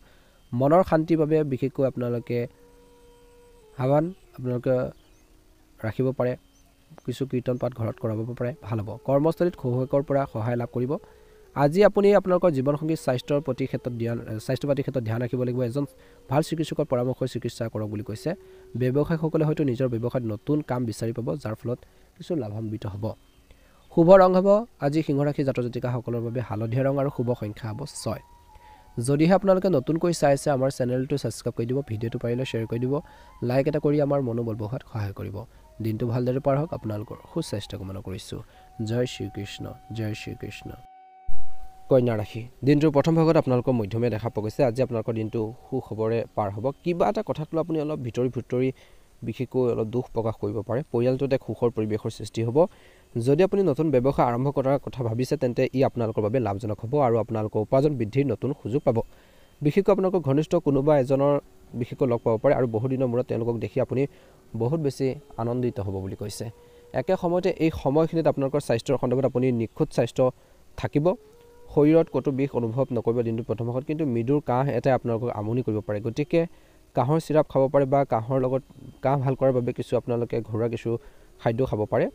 মনৰ শান্তিৰ বাবে বিশেষকৈ আপোনালোকে ৰাখিব পাৰে। কিছু কীৰ্তন পাঠ ঘৰত কৰাব পাৰে, ভাল হ'ব। কৰ্মস্থলীত শহুৱেকৰ পৰা সহায় লাভ কৰিব। আজি আপুনি আপোনালোকৰ জীৱনসংগীৰ স্বাস্থ্য পাতিৰ ক্ষেত্ৰত ধ্যান ৰাখিব লাগিব। এজন ভাল চিকিৎসকৰ পৰামৰ্শ চিকিৎসা কৰক বুলি কৈছে। ব্যৱসায়ীসকলে হয়তো নিজৰ ব্যৱসায়ত নতুন কাম বিচাৰি পাব, যাৰ ফলত কিছু লাভান্বিত হ'ব। শুভ ৰং হ'ব আজি সিংহ ৰাশি জাতক জাতিকাসকলৰ বাবে হালধীয়া ৰং আৰু শুভ সংখ্যা হ'ব 6। যদিহে আপোনালোকে নতুনকৈ চাই আছে আমাৰ চেনেলটো ছাবস্ক্ৰাইব কৰি দিব, ভিডিঅ'টো পাৰিলে শ্বেয়াৰ কৰি দিব, লাইক এটা কৰি আমাৰ মনোবল বঢ়োৱাত সহায় কৰিব। দিনটো ভালদৰে পাৰ হওক। আপোনালোকৰ সুস্বাস্থ্য কামনা কৰিছোঁ। জয় শ্ৰীকৃষ্ণ, জয় শ্ৰীকৃষ্ণ। কন্যা ৰাশি, দিনটোৰ প্ৰথম ভাগত আপোনালোকৰ মধ্যমীয়া দেখা পোৱা গৈছে। আজি আপোনালোকৰ দিনটো সুখবৰে পাৰ হ'ব। কিবা এটা কথাক লৈ আপুনি অলপ ভিতৰি বিশেষকৈ অলপ দুখ প্ৰকাশ কৰিব পাৰে। পৰিয়ালটোত এক সুখৰ পৰিৱেশৰ সৃষ্টি হ'ব। যদি আপুনি নতুন ব্যৱসায় আৰম্ভ কৰাৰ কথা ভাবিছে, তেন্তে ই আপোনালোকৰ বাবে লাভজনক হ'ব আৰু আপোনালোকৰ উপাৰ্জন বৃদ্ধিৰ নতুন সুযোগ পাব। বিশেষকৈ আপোনালোকৰ ঘনিষ্ঠ কোনোবা এজনৰ বিশেষকৈ লগ পাব পাৰে আৰু বহুদিনৰ মূৰত তেওঁলোকক দেখি আপুনি বহুত বেছি আনন্দিত হ'ব বুলি কৈছে। একে সময়তে এই সময়খিনিত আপোনালোকৰ স্বাস্থ্যৰ সন্দৰ্ভত আপুনি নিখুঁত স্বাস্থ্য থাকিব। শৰীৰত ক'তো বিষ অনুভৱ নকৰিব দিনটোৰ প্ৰথম ভাগত, কিন্তু মৃদুৰ কাহ এটাই আপোনালোকক আমনি কৰিব পাৰে। গতিকে কাহৰ চিৰাপ খাব পাৰে বা কাহৰ লগত কাহ ভাল কৰাৰ বাবে আপোনালোকে ঘৰুৱা কিছু খাদ্য খাব পাৰে।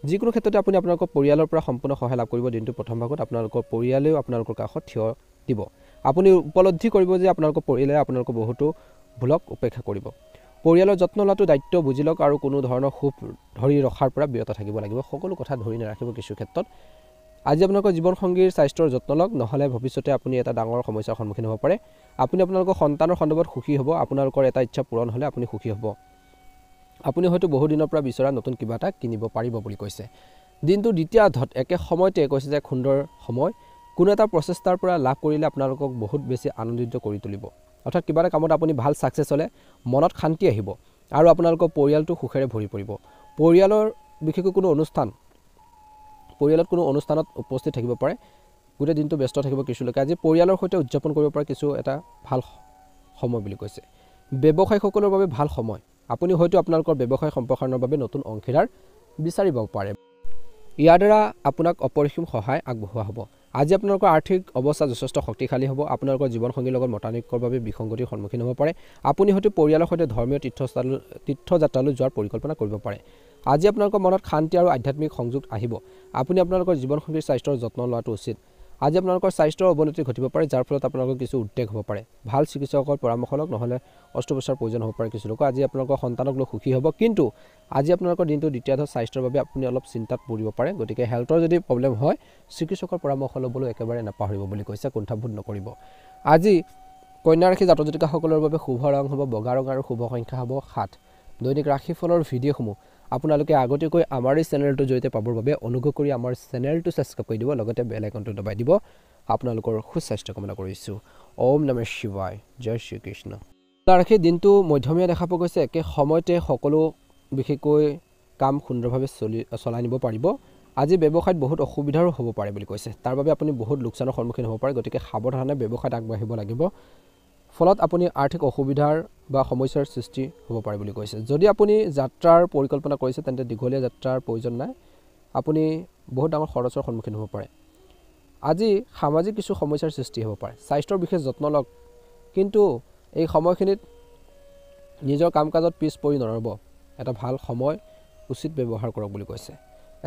যিকোনো ক্ষেত্ৰতে আপুনি আপোনালোকৰ পৰিয়ালৰ পৰা সম্পূৰ্ণ সহায় লাভ কৰিব। দিনটোৰ প্ৰথম ভাগত আপোনালোকৰ পৰিয়ালেও আপোনালোকৰ কাষত থিয় দিব। আপুনি উপলব্ধি কৰিব যে আপোনালোকৰ পৰিয়ালে আপোনালোকৰ বহুতো ভুলক উপেক্ষা কৰিব। পৰিয়ালৰ যত্ন লোৱাটো দায়িত্ব বুজি লওক আৰু কোনো ধৰণৰ সুখ ধৰি ৰখাৰ পৰা বিৰত থাকিব লাগিব। সকলো কথা ধৰি নাৰাখিব কিছু ক্ষেত্ৰত। আজি আপোনালোকৰ জীৱনসংগীৰ স্বাস্থ্যৰ যত্ন লওক, নহ'লে ভৱিষ্যতে আপুনি এটা ডাঙৰ সমস্যাৰ সন্মুখীন হ'ব পাৰে। আপুনি আপোনালোকৰ সন্তানৰ সন্দৰ্ভত সুখী হ'ব। আপোনালোকৰ এটা ইচ্ছা পূৰণ হ'লে আপুনি সুখী হ'ব। আপুনি হয়তো বহুদিনৰ পৰা বিচৰা নতুন কিবা এটা কিনিব পাৰিব বুলি কৈছে। দিনটো দ্বিতীয়াৰ্ধত একে সময়তে কৈছে যে সুন্দৰ সময়। কোনো এটা প্ৰচেষ্টাৰ পৰা লাভ কৰিলে আপোনালোকক বহুত বেছি আনন্দিত কৰি তুলিব। অৰ্থাৎ কিবা এটা কামত আপুনি ভাল ছাকচেছ হ'লে মনত শান্তি আহিব আৰু আপোনালোকৰ পৰিয়ালটো সুখেৰে ভৰি পৰিব। পৰিয়ালৰ বিশেষকৈ পৰিয়ালত কোনো অনুষ্ঠানত উপস্থিত থাকিব পাৰে। গোটেই দিনটো ব্যস্ত থাকিব কিছু লোকে। আজি পৰিয়ালৰ সৈতে উদযাপন কৰিব পাৰে কিছু এটা ভাল সময় বুলি কৈছে। ব্যৱসায়ীসকলৰ বাবে ভাল সময়। আপুনি হয়তো আপোনালোকৰ ব্যৱসায় সম্প্ৰসাৰণৰ বাবে নতুন অংশীদাৰ বিচাৰিব পাৰে। ইয়াৰ দ্বাৰা আপোনাক অপৰিসীম সহায় আগবঢ়োৱা হ'ব। আজি আপোনালোকৰ আৰ্থিক অৱস্থা যথেষ্ট শক্তিশালী হ'ব। আপোনালোকৰ জীৱনসংগীৰ লগত মতানৈক্যৰ বাবে বিসংগতিৰ সন্মুখীন হ'ব পাৰে। আপুনি হয়তো পৰিয়ালৰ সৈতে ধৰ্মীয় তীৰ্থযাত্ৰালৈ যোৱাৰ পৰিকল্পনা কৰিব পাৰে। আজি আপোনালোকৰ মনত শান্তি আৰু আধ্যাত্মিক সংযোগ আহিব। আপুনি আপোনালোকৰ জীৱনসংগীৰ স্বাস্থ্যৰ যত্ন লোৱাটো উচিত। আজি আপোনালোকৰ স্বাস্থ্যৰ অৱনতি ঘটিব পাৰে, যাৰ ফলত আপোনালোকৰ কিছু উদ্বেগ হ'ব পাৰে। ভাল চিকিৎসকৰ পৰামৰ্শ লওক, নহ'লে অস্ত্ৰোপচাৰৰ প্ৰয়োজন হ'ব পাৰে কিছু লোক। আজি আপোনালোকৰ সন্তানক লৈ সুখী হ'ব, কিন্তু আজি আপোনালোকৰ দিনটো দ্বিতীয়াৰ্ধত স্বাস্থ্যৰ বাবে আপুনি অলপ চিন্তাত পৰিব পাৰে। গতিকে হেল্থৰ যদি প্ৰব্লেম হয়, চিকিৎসকৰ পৰামৰ্শ ল'বলৈ একেবাৰে নাপাহৰিব বুলি কৈছে। কুণ্ঠাবোধ নকৰিব। আজি কন্যা ৰাশি জাতক জাতিকাসকলৰ বাবে শুভ ৰং হ'ব বগা ৰং আৰু শুভ সংখ্যা হ'ব 7। দৈনিক ৰাশিফলৰ ভিডিঅ'সমূহ আপোনালোকে আগতীয়াকৈ আমাৰ এই চেনেলটোৰ জৰিয়তে পাবৰ বাবে অনুগ্ৰহ কৰি আমাৰ চেনেলটো ছাবস্ক্ৰাইব কৰি দিব, লগতে বেল আইকনটো দবাই দিব। আপোনালোকৰ সুস্বাস্থ্য কামনা কৰিছোঁ। ওম নমঃ শিৱায়, জয় শ্ৰীকৃষ্ণ। কন্যা ৰাশিৰ দিনটো মধ্যমীয়া দেখা পোৱা গৈছে। একে সময়তে সকলো বিশেষকৈ কাম সুন্দৰভাৱে চলাই নিব পাৰিব। আজি ব্যৱসায়ত বহুত অসুবিধাৰো হ'ব পাৰে বুলি কৈছে। তাৰ বাবে আপুনি বহুত লোকচানৰ সন্মুখীন হ'ব পাৰে। গতিকে সাৱধানে ব্যৱসায়ত আগবাঢ়িব লাগিব। ফলত আপুনি আৰ্থিক অসুবিধাৰ বা সমস্যাৰ সৃষ্টি হ'ব পাৰে বুলি কৈছে। যদি আপুনি যাত্ৰাৰ পৰিকল্পনা কৰিছে, তেন্তে দীঘলীয়া যাত্ৰাৰ প্ৰয়োজন নাই। আপুনি বহুত ডাঙৰ খৰচৰ সন্মুখীন হ'ব পাৰে। আজি সামাজিক কিছু সমস্যাৰ সৃষ্টি হ'ব পাৰে। স্বাস্থ্যৰ বিশেষ যত্ন লওক, কিন্তু এই সময়খিনিত নিজৰ কাম কাজত পিছ পৰি নৰব। এটা ভাল সময় উচিত ব্যৱহাৰ কৰক বুলি কৈছে।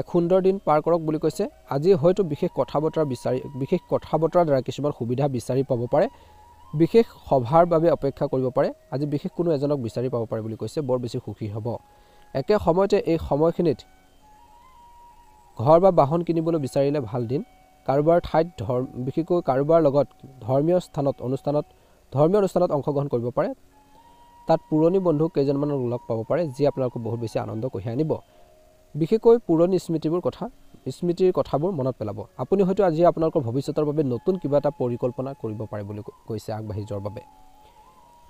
এক সুন্দৰ দিন পাৰ কৰক বুলি কৈছে। আজি হয়তো বিশেষ কথা বতৰাৰ দ্বাৰা কিছুমান সুবিধা বিচাৰি পাব পাৰে। বিশেষ সভাৰ বাবে অপেক্ষা কৰিব পাৰে। আজি বিশেষ কোনো এজনক বিচাৰি পাব পাৰে বুলি কৈছে। বৰ বেছি সুখী হ'ব। একে সময়তে এই সময়খিনিত ঘৰ বা বাহন কিনিবলৈ বিচাৰিলে ভাল দিন। কাৰোবাৰ ঠাইত বিশেষকৈ কাৰোবাৰ লগত ধৰ্মীয় অনুষ্ঠানত অংশগ্ৰহণ কৰিব পাৰে। তাত পুৰণি বন্ধু কেইজনমানক লগ পাব পাৰে, যি আপোনালোকক বহুত বেছি আনন্দ কঢ়িয়াই আনিব। বিশেষকৈ পুৰণি স্মৃতিৰ কথাবোৰ মনত পেলাব। আপুনি হয়তো আজি আপোনালোকৰ ভৱিষ্যতৰ বাবে নতুন কিবা এটা পৰিকল্পনা কৰিব পাৰে বুলি কৈছে আগবাঢ়ি যোৱাৰ বাবে।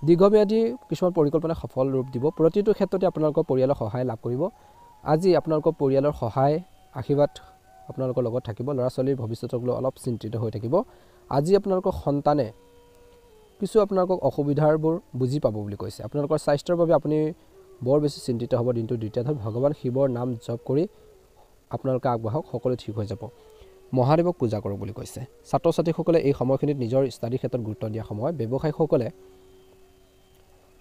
দীৰ্ঘম্যাদী কিছুমান পৰিকল্পনা সফল ৰূপ দিব। প্ৰতিটো ক্ষেত্ৰতে আপোনালোকৰ পৰিয়ালৰ সহায় লাভ কৰিব। আজি আপোনালোকৰ পৰিয়ালৰ সহায় আশীৰ্বাদ আপোনালোকৰ লগত থাকিব। ল'ৰা ছোৱালীৰ ভৱিষ্যতক লৈ অলপ চিন্তিত হৈ থাকিব। আজি আপোনালোকৰ সন্তানে কিছু আপোনালোকক অসুবিধাবোৰ বুজি পাব বুলি কৈছে। আপোনালোকৰ স্বাস্থ্যৰ বাবে আপুনি বৰ বেছি চিন্তিত হ'ব। দিনটো দ্বিতীয়াত ভগৱান শিৱৰ নাম জপ কৰি আপোনালোকে আগবাঢ়ক, সকলো ঠিক হৈ যাব। মহাদেৱক পূজা কৰক বুলি কৈছে। ছাত্ৰ ছাত্ৰীসকলে এই সময়খিনিত নিজৰ ষ্টাডি ক্ষেত্ৰত গুৰুত্ব দিয়া সময়। ব্যৱসায়ীসকলে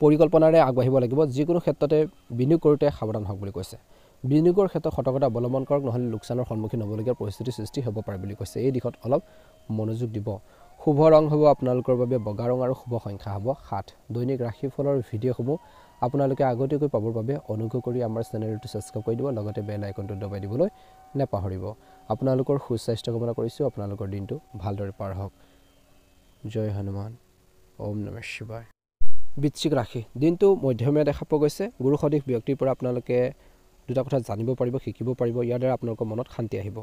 পৰিকল্পনাৰে আগবাঢ়িব লাগিব। যিকোনো ক্ষেত্ৰতে বিনিয়োগ কৰোঁতে সাৱধান হওক বুলি কৈছে। বিনিয়োগৰ ক্ষেত্ৰত সতৰ্কতা অৱলম্বন কৰক, নহ'লে লোকচানৰ সন্মুখীন হ'বলগীয়া পৰিস্থিতিৰ সৃষ্টি হ'ব পাৰে বুলি কৈছে। এই দিশত অলপ মনোযোগ দিব। শুভ ৰং হ'ব আপোনালোকৰ বাবে বগা ৰং আৰু শুভ সংখ্যা হ'ব 7। দৈনিক ৰাশিফলৰ ভিডিঅ'সমূহ আপোনালোকে আগতীয়াকৈ পাবৰ বাবে অনুগ্ৰহ কৰি আমাৰ চেনেলটো ছাবস্ক্ৰাইব কৰি দিব, লগতে বেল আইকনটো দবাই দিবলৈ নাপাহৰিব। আপোনালোকৰ সুস্বাস্থ্য কামনা কৰিছোঁ। আপোনালোকৰ দিনটো ভালদৰে পাৰ হওক। জয় হনুমান। ওম নমঃ শিৱায়। বৃশ্চিক ৰাশি, দিনটো মধ্যমীয়া দেখা পোৱা গৈছে। গুৰু সদৃশ ব্যক্তিৰ পৰা আপোনালোকে দুটা কথা জানিব পাৰিব, শিকিব পাৰিব। ইয়াৰ দ্বাৰা আপোনালোকৰ মনত শান্তি আহিব।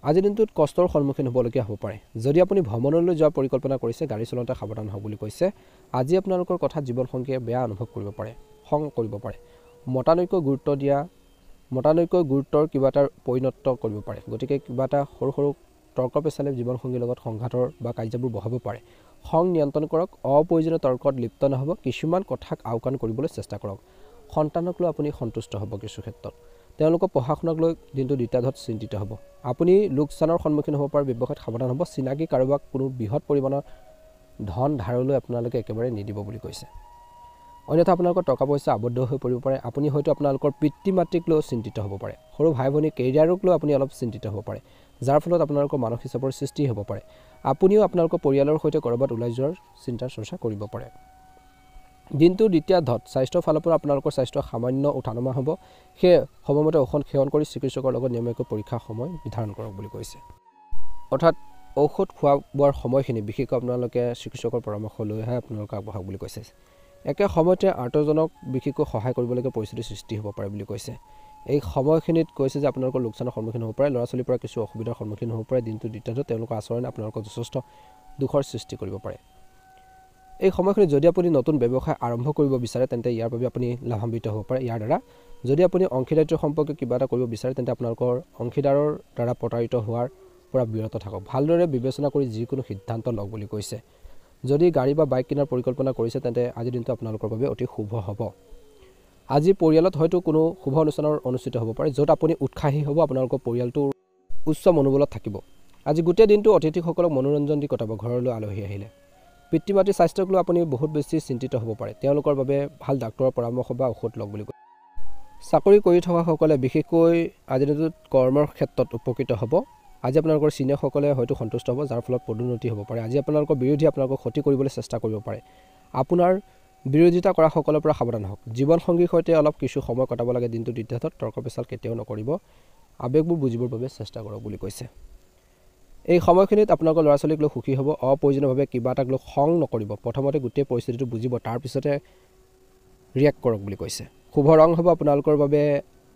আজিৰ দিনটোত কষ্টৰ সন্মুখীন হ'বলগীয়া হ'ব পাৰে। যদি আপুনি ভ্ৰমণলৈ যোৱাৰ পৰিকল্পনা কৰিছে, গাড়ী চলাওঁতে সাৱধান হওক বুলি কৈছে। আজি আপোনালোকৰ কথাত জীৱনসংগীয়ে বেয়া অনুভৱ কৰিব পাৰে, খং কৰিব পাৰে। মতানৈক্য গুৰুত্বৰ কিবা এটাৰ পৰিণত কৰিব পাৰে। গতিকে কিবা এটা সৰু সৰু তৰ্ক পেচালে জীৱনসংগীৰ লগত সংঘাতৰ বা কাৰ্যবোৰ বঢ়াব পাৰে। খং নিয়ন্ত্ৰণ কৰক। অপ্ৰয়োজনীয় তৰ্কত লিপ্ত নহ'ব। কিছুমান কথাক আওকাণ কৰিবলৈ চেষ্টা কৰক। সন্তানক লৈ আপুনি সন্তুষ্ট হ'ব। কিছু ক্ষেত্ৰত তেওঁলোকৰ পঢ়া শুনাক লৈ দিনটো দ্বিতীয়াত চিন্তিত হ'ব। আপুনি লোকচানৰ সন্মুখীন হ'ব পাৰে। ব্যৱসায়ত সাৱধান হ'ব। চিনাকি কাৰোবাক কোনো বৃহৎ পৰিমাণৰ ধন ধাৰলৈ আপোনালোকে একেবাৰে নিদিব বুলি কৈছে। অন্যথা আপোনালোকৰ টকা পইচা আবদ্ধ হৈ পৰিব পাৰে। আপুনি হয়তো আপোনালোকৰ পিতৃ মাতৃক লৈ চিন্তিত হ'ব পাৰে। সৰু ভাই ভনী কেৰিয়াৰক লৈ আপুনি অলপ চিন্তিত হ'ব পাৰে, যাৰ ফলত আপোনালোকৰ মানসিক চাপৰ সৃষ্টি হ'ব পাৰে। আপুনিও আপোনালোকৰ পৰিয়ালৰ সৈতে ক'ৰবাত ওলাই যোৱাৰ চিন্তা চৰ্চা কৰিব পাৰে। দিনটো দ্বিতীয়াৰ্ধত স্বাস্থ্যৰ ফালৰ পৰা আপোনালোকৰ স্বাস্থ্য সামান্য উঠানমা হ'ব। সেয়ে সময়মতে ঔষধ সেৱন কৰি চিকিৎসকৰ লগত নিয়মীয়াকৈ পৰীক্ষাৰ সময় নিৰ্ধাৰণ কৰক বুলি কৈছে। অৰ্থাৎ ঔষধ খোৱা বোৱাৰ সময়খিনি বিশেষকৈ আপোনালোকে চিকিৎসকৰ পৰামৰ্শ লৈহে আপোনালোকে আগবঢ়াওক বুলি কৈছে। একে সময়তে আৰ্তজনক বিশেষকৈ সহায় কৰিবলগীয়া পৰিস্থিতিৰ সৃষ্টি হ'ব পাৰে বুলি কৈছে। এই সময়খিনিত কৈছে যে আপোনালোকৰ লোকচানৰ সন্মুখীন হ'ব পাৰে। ল'ৰা ছোৱালীৰ পৰা কিছু অসুবিধাৰ সন্মুখীন হ'ব পাৰে। দিনটো দ্বিতীয়াৰ্ধত তেওঁলোকৰ আচৰণে আপোনালোকক যথেষ্ট দুখৰ সৃষ্টি কৰিব পাৰে। এই সময়খিনিত যদি আপুনি নতুন ব্যৱসায় আৰম্ভ কৰিব বিচাৰে, তেন্তে ইয়াৰ বাবে আপুনি লাভান্বিত হ'ব পাৰে। ইয়াৰ দ্বাৰা যদি আপুনি অংশীদাৰিত্ব সম্পৰ্কে কিবা এটা কৰিব বিচাৰে, তেন্তে আপোনালোকৰ অংশীদাৰৰ দ্বাৰা প্ৰতাৰিত হোৱাৰ পৰা বিৰত থাকক। ভালদৰে বিবেচনা কৰি যিকোনো সিদ্ধান্ত লওক বুলি কৈছে। যদি গাড়ী বা বাইক কিনাৰ পৰিকল্পনা কৰিছে, তেন্তে আজিৰ দিনটো আপোনালোকৰ বাবে অতি শুভ হ'ব। আজি পৰিয়ালত হয়তো কোনো শুভ অনুষ্ঠানৰ অনুষ্ঠিত হ'ব পাৰে, য'ত আপুনি উৎসাহী হ'ব। আপোনালোকৰ পৰিয়ালটো উচ্চ মনোবলত থাকিব। আজি গোটেই দিনটো অতিথিসকলক মনোৰঞ্জন দি কটাব। ঘৰলৈ আলহী আহিলে পিতৃ মাতৃৰ স্বাস্থ্যক লৈ আপুনি বহুত বেছি চিন্তিত হ'ব পাৰে। তেওঁলোকৰ বাবে ভাল ডাক্তৰৰ পৰামৰ্শ বা ঔষধ লওক বুলি কয়। চাকৰি কৰি থকাসকলে বিশেষকৈ আজিৰ দিনটোত কৰ্মৰ ক্ষেত্ৰত উপকৃত হ'ব। আজি আপোনালোকৰ চিনিয়ৰসকলে হয়তো সন্তুষ্ট হ'ব, যাৰ ফলত পদোন্নতি হ'ব পাৰে। আজি আপোনালোকৰ বিৰোধী আপোনালোকক ক্ষতি কৰিবলৈ চেষ্টা কৰিব পাৰে। আপোনাৰ বিৰোধিতা কৰা সকলৰ পৰা সাৱধান হওক। জীৱনসংগীৰ সৈতে অলপ কিছু সময় কটাব লাগে। দিনটো দ্বিতীয়াৰ্ধত তৰ্ক পেচাল কেতিয়াও নকৰিব। আৱেগবোৰ বুজিবৰ বাবে চেষ্টা কৰক বুলি কৈছে। এই সময়খিনিত আপোনালোকৰ ল'ৰা ছোৱালীক লৈ সুখী হ'ব। অপ্ৰয়োজনীয়ভাৱে কিবা এটাক লৈ খং নকৰিব। প্ৰথমতে গোটেই পৰিস্থিতিটো বুজিব, তাৰপিছতে ৰিয়েক্ট কৰক বুলি কৈছে। শুভ ৰং হ'ব আপোনালোকৰ বাবে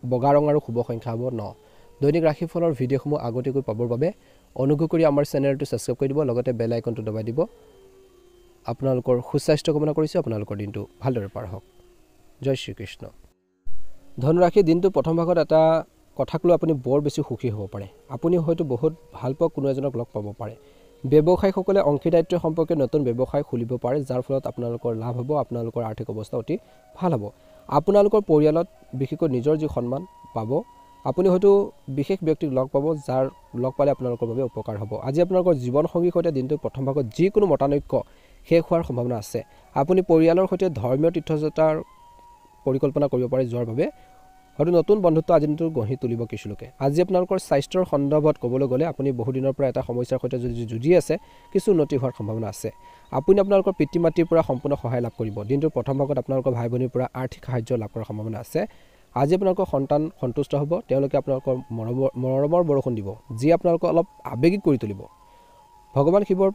বগা ৰং আৰু শুভ সংখ্যা হ'ব 9। দৈনিক ৰাশিফলৰ ভিডিঅ'সমূহ আগতীয়াকৈ পাবৰ বাবে অনুগ্ৰহ কৰি আমাৰ চেনেলটো ছাবস্ক্ৰাইব কৰি দিব, লগতে বেল আইকনটো দবাই দিব। আপোনালোকৰ সুস্বাস্থ্য কামনা কৰিছোঁ। আপোনালোকৰ দিনটো ভালদৰে পাৰ হওক। জয় শ্ৰীকৃষ্ণ। ধনুৰাশি, দিনটো প্ৰথম ভাগত এটা কথাক লৈ আপুনি বৰ বেছি সুখী হ'ব পাৰে। আপুনি হয়তো বহুত ভালপোৱা কোনো এজনক লগ পাব পাৰে। ব্যৱসায়ীসকলে অংশীদাৰিত্ব সম্পৰ্কে নতুন ব্যৱসায় খুলিব পাৰে, যাৰ ফলত আপোনালোকৰ লাভ হ'ব। আপোনালোকৰ আৰ্থিক অৱস্থা অতি ভাল হ'ব। আপোনালোকৰ পৰিয়ালত বিশেষকৈ নিজৰ যি সন্মান পাব। আপুনি হয়তো বিশেষ ব্যক্তিক লগ পাব, যাৰ লগ পালে আপোনালোকৰ বাবে উপকাৰ হ'ব। আজি আপোনালোকৰ জীৱনসংগীৰ সৈতে দিনটোৰ প্ৰথম ভাগত যিকোনো মতানৈক্য শেষ হোৱাৰ সম্ভাৱনা আছে। আপুনি পৰিয়ালৰ সৈতে ধৰ্মীয় তীৰ্থযাত্ৰাৰ পৰিকল্পনা কৰিব পাৰে, যোৱাৰ বাবে হয়তো নতুন বন্ধুত্ব আজি দিনটো গঢ়ি তুলিব কিছু লোকে। আজি আপোনালোকৰ স্বাস্থ্যৰ সন্দৰ্ভত ক'বলৈ গ'লে আপুনি বহুদিনৰ পৰা এটা সমস্যাৰ সৈতে যদি যুঁজি আছে, কিছু উন্নতি হোৱাৰ সম্ভাৱনা আছে। আপুনি আপোনালোকৰ পিতৃ মাতৃৰ পৰা সম্পূৰ্ণ সহায় লাভ কৰিব। দিনটোৰ প্ৰথম ভাগত আপোনালোকৰ ভাই ভনীৰ পৰা আৰ্থিক সাহায্য লাভ কৰাৰ সম্ভাৱনা আছে। আজি আপোনালোকৰ সন্তান সন্তুষ্ট হ'ব। তেওঁলোকে আপোনালোকৰ মৰমৰ বৰষুণ দিব, যি আপোনালোকক অলপ আৱেগিক কৰি তুলিব। ভগৱান শিৱৰ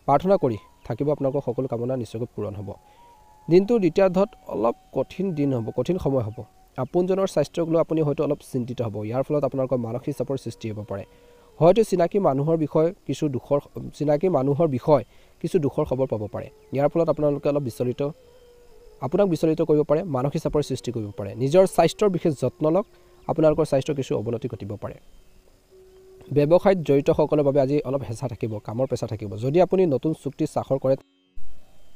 প্ৰাৰ্থনা কৰি থাকিব। আপোনালোকৰ সকলো কামনা নিশ্চয়কৈ পূৰণ হ'ব। দিনটোৰ দ্বিতীয়াৰ্ধত অলপ কঠিন দিন হ'ব, কঠিন সময় হ'ব। আপোনজনৰ স্বাস্থ্যক লৈ আপুনি হয়তো অলপ চিন্তিত হ'ব। ইয়াৰ ফলত আপোনালোকৰ মানসিক চাপৰ সৃষ্টি হ'ব পাৰে। হয়তো চিনাকি মানুহৰ বিষয় কিছু দুখৰ খবৰ পাব পাৰে। ইয়াৰ ফলত আপোনালোকে অলপ আপোনাক বিচলিত কৰিব পাৰে, মানসিক চাপৰ সৃষ্টি কৰিব পাৰে। নিজৰ স্বাস্থ্যৰ বিশেষ যত্ন লওক, আপোনালোকৰ স্বাস্থ্যৰ কিছু অৱনতি ঘটিব পাৰে। ব্যৱসায়ত জড়িতসকলৰ বাবে আজি অলপ হেঁচা থাকিব, কামৰ পেচা থাকিব। যদি আপুনি নতুন চুক্তি স্বাক্ষৰ কৰে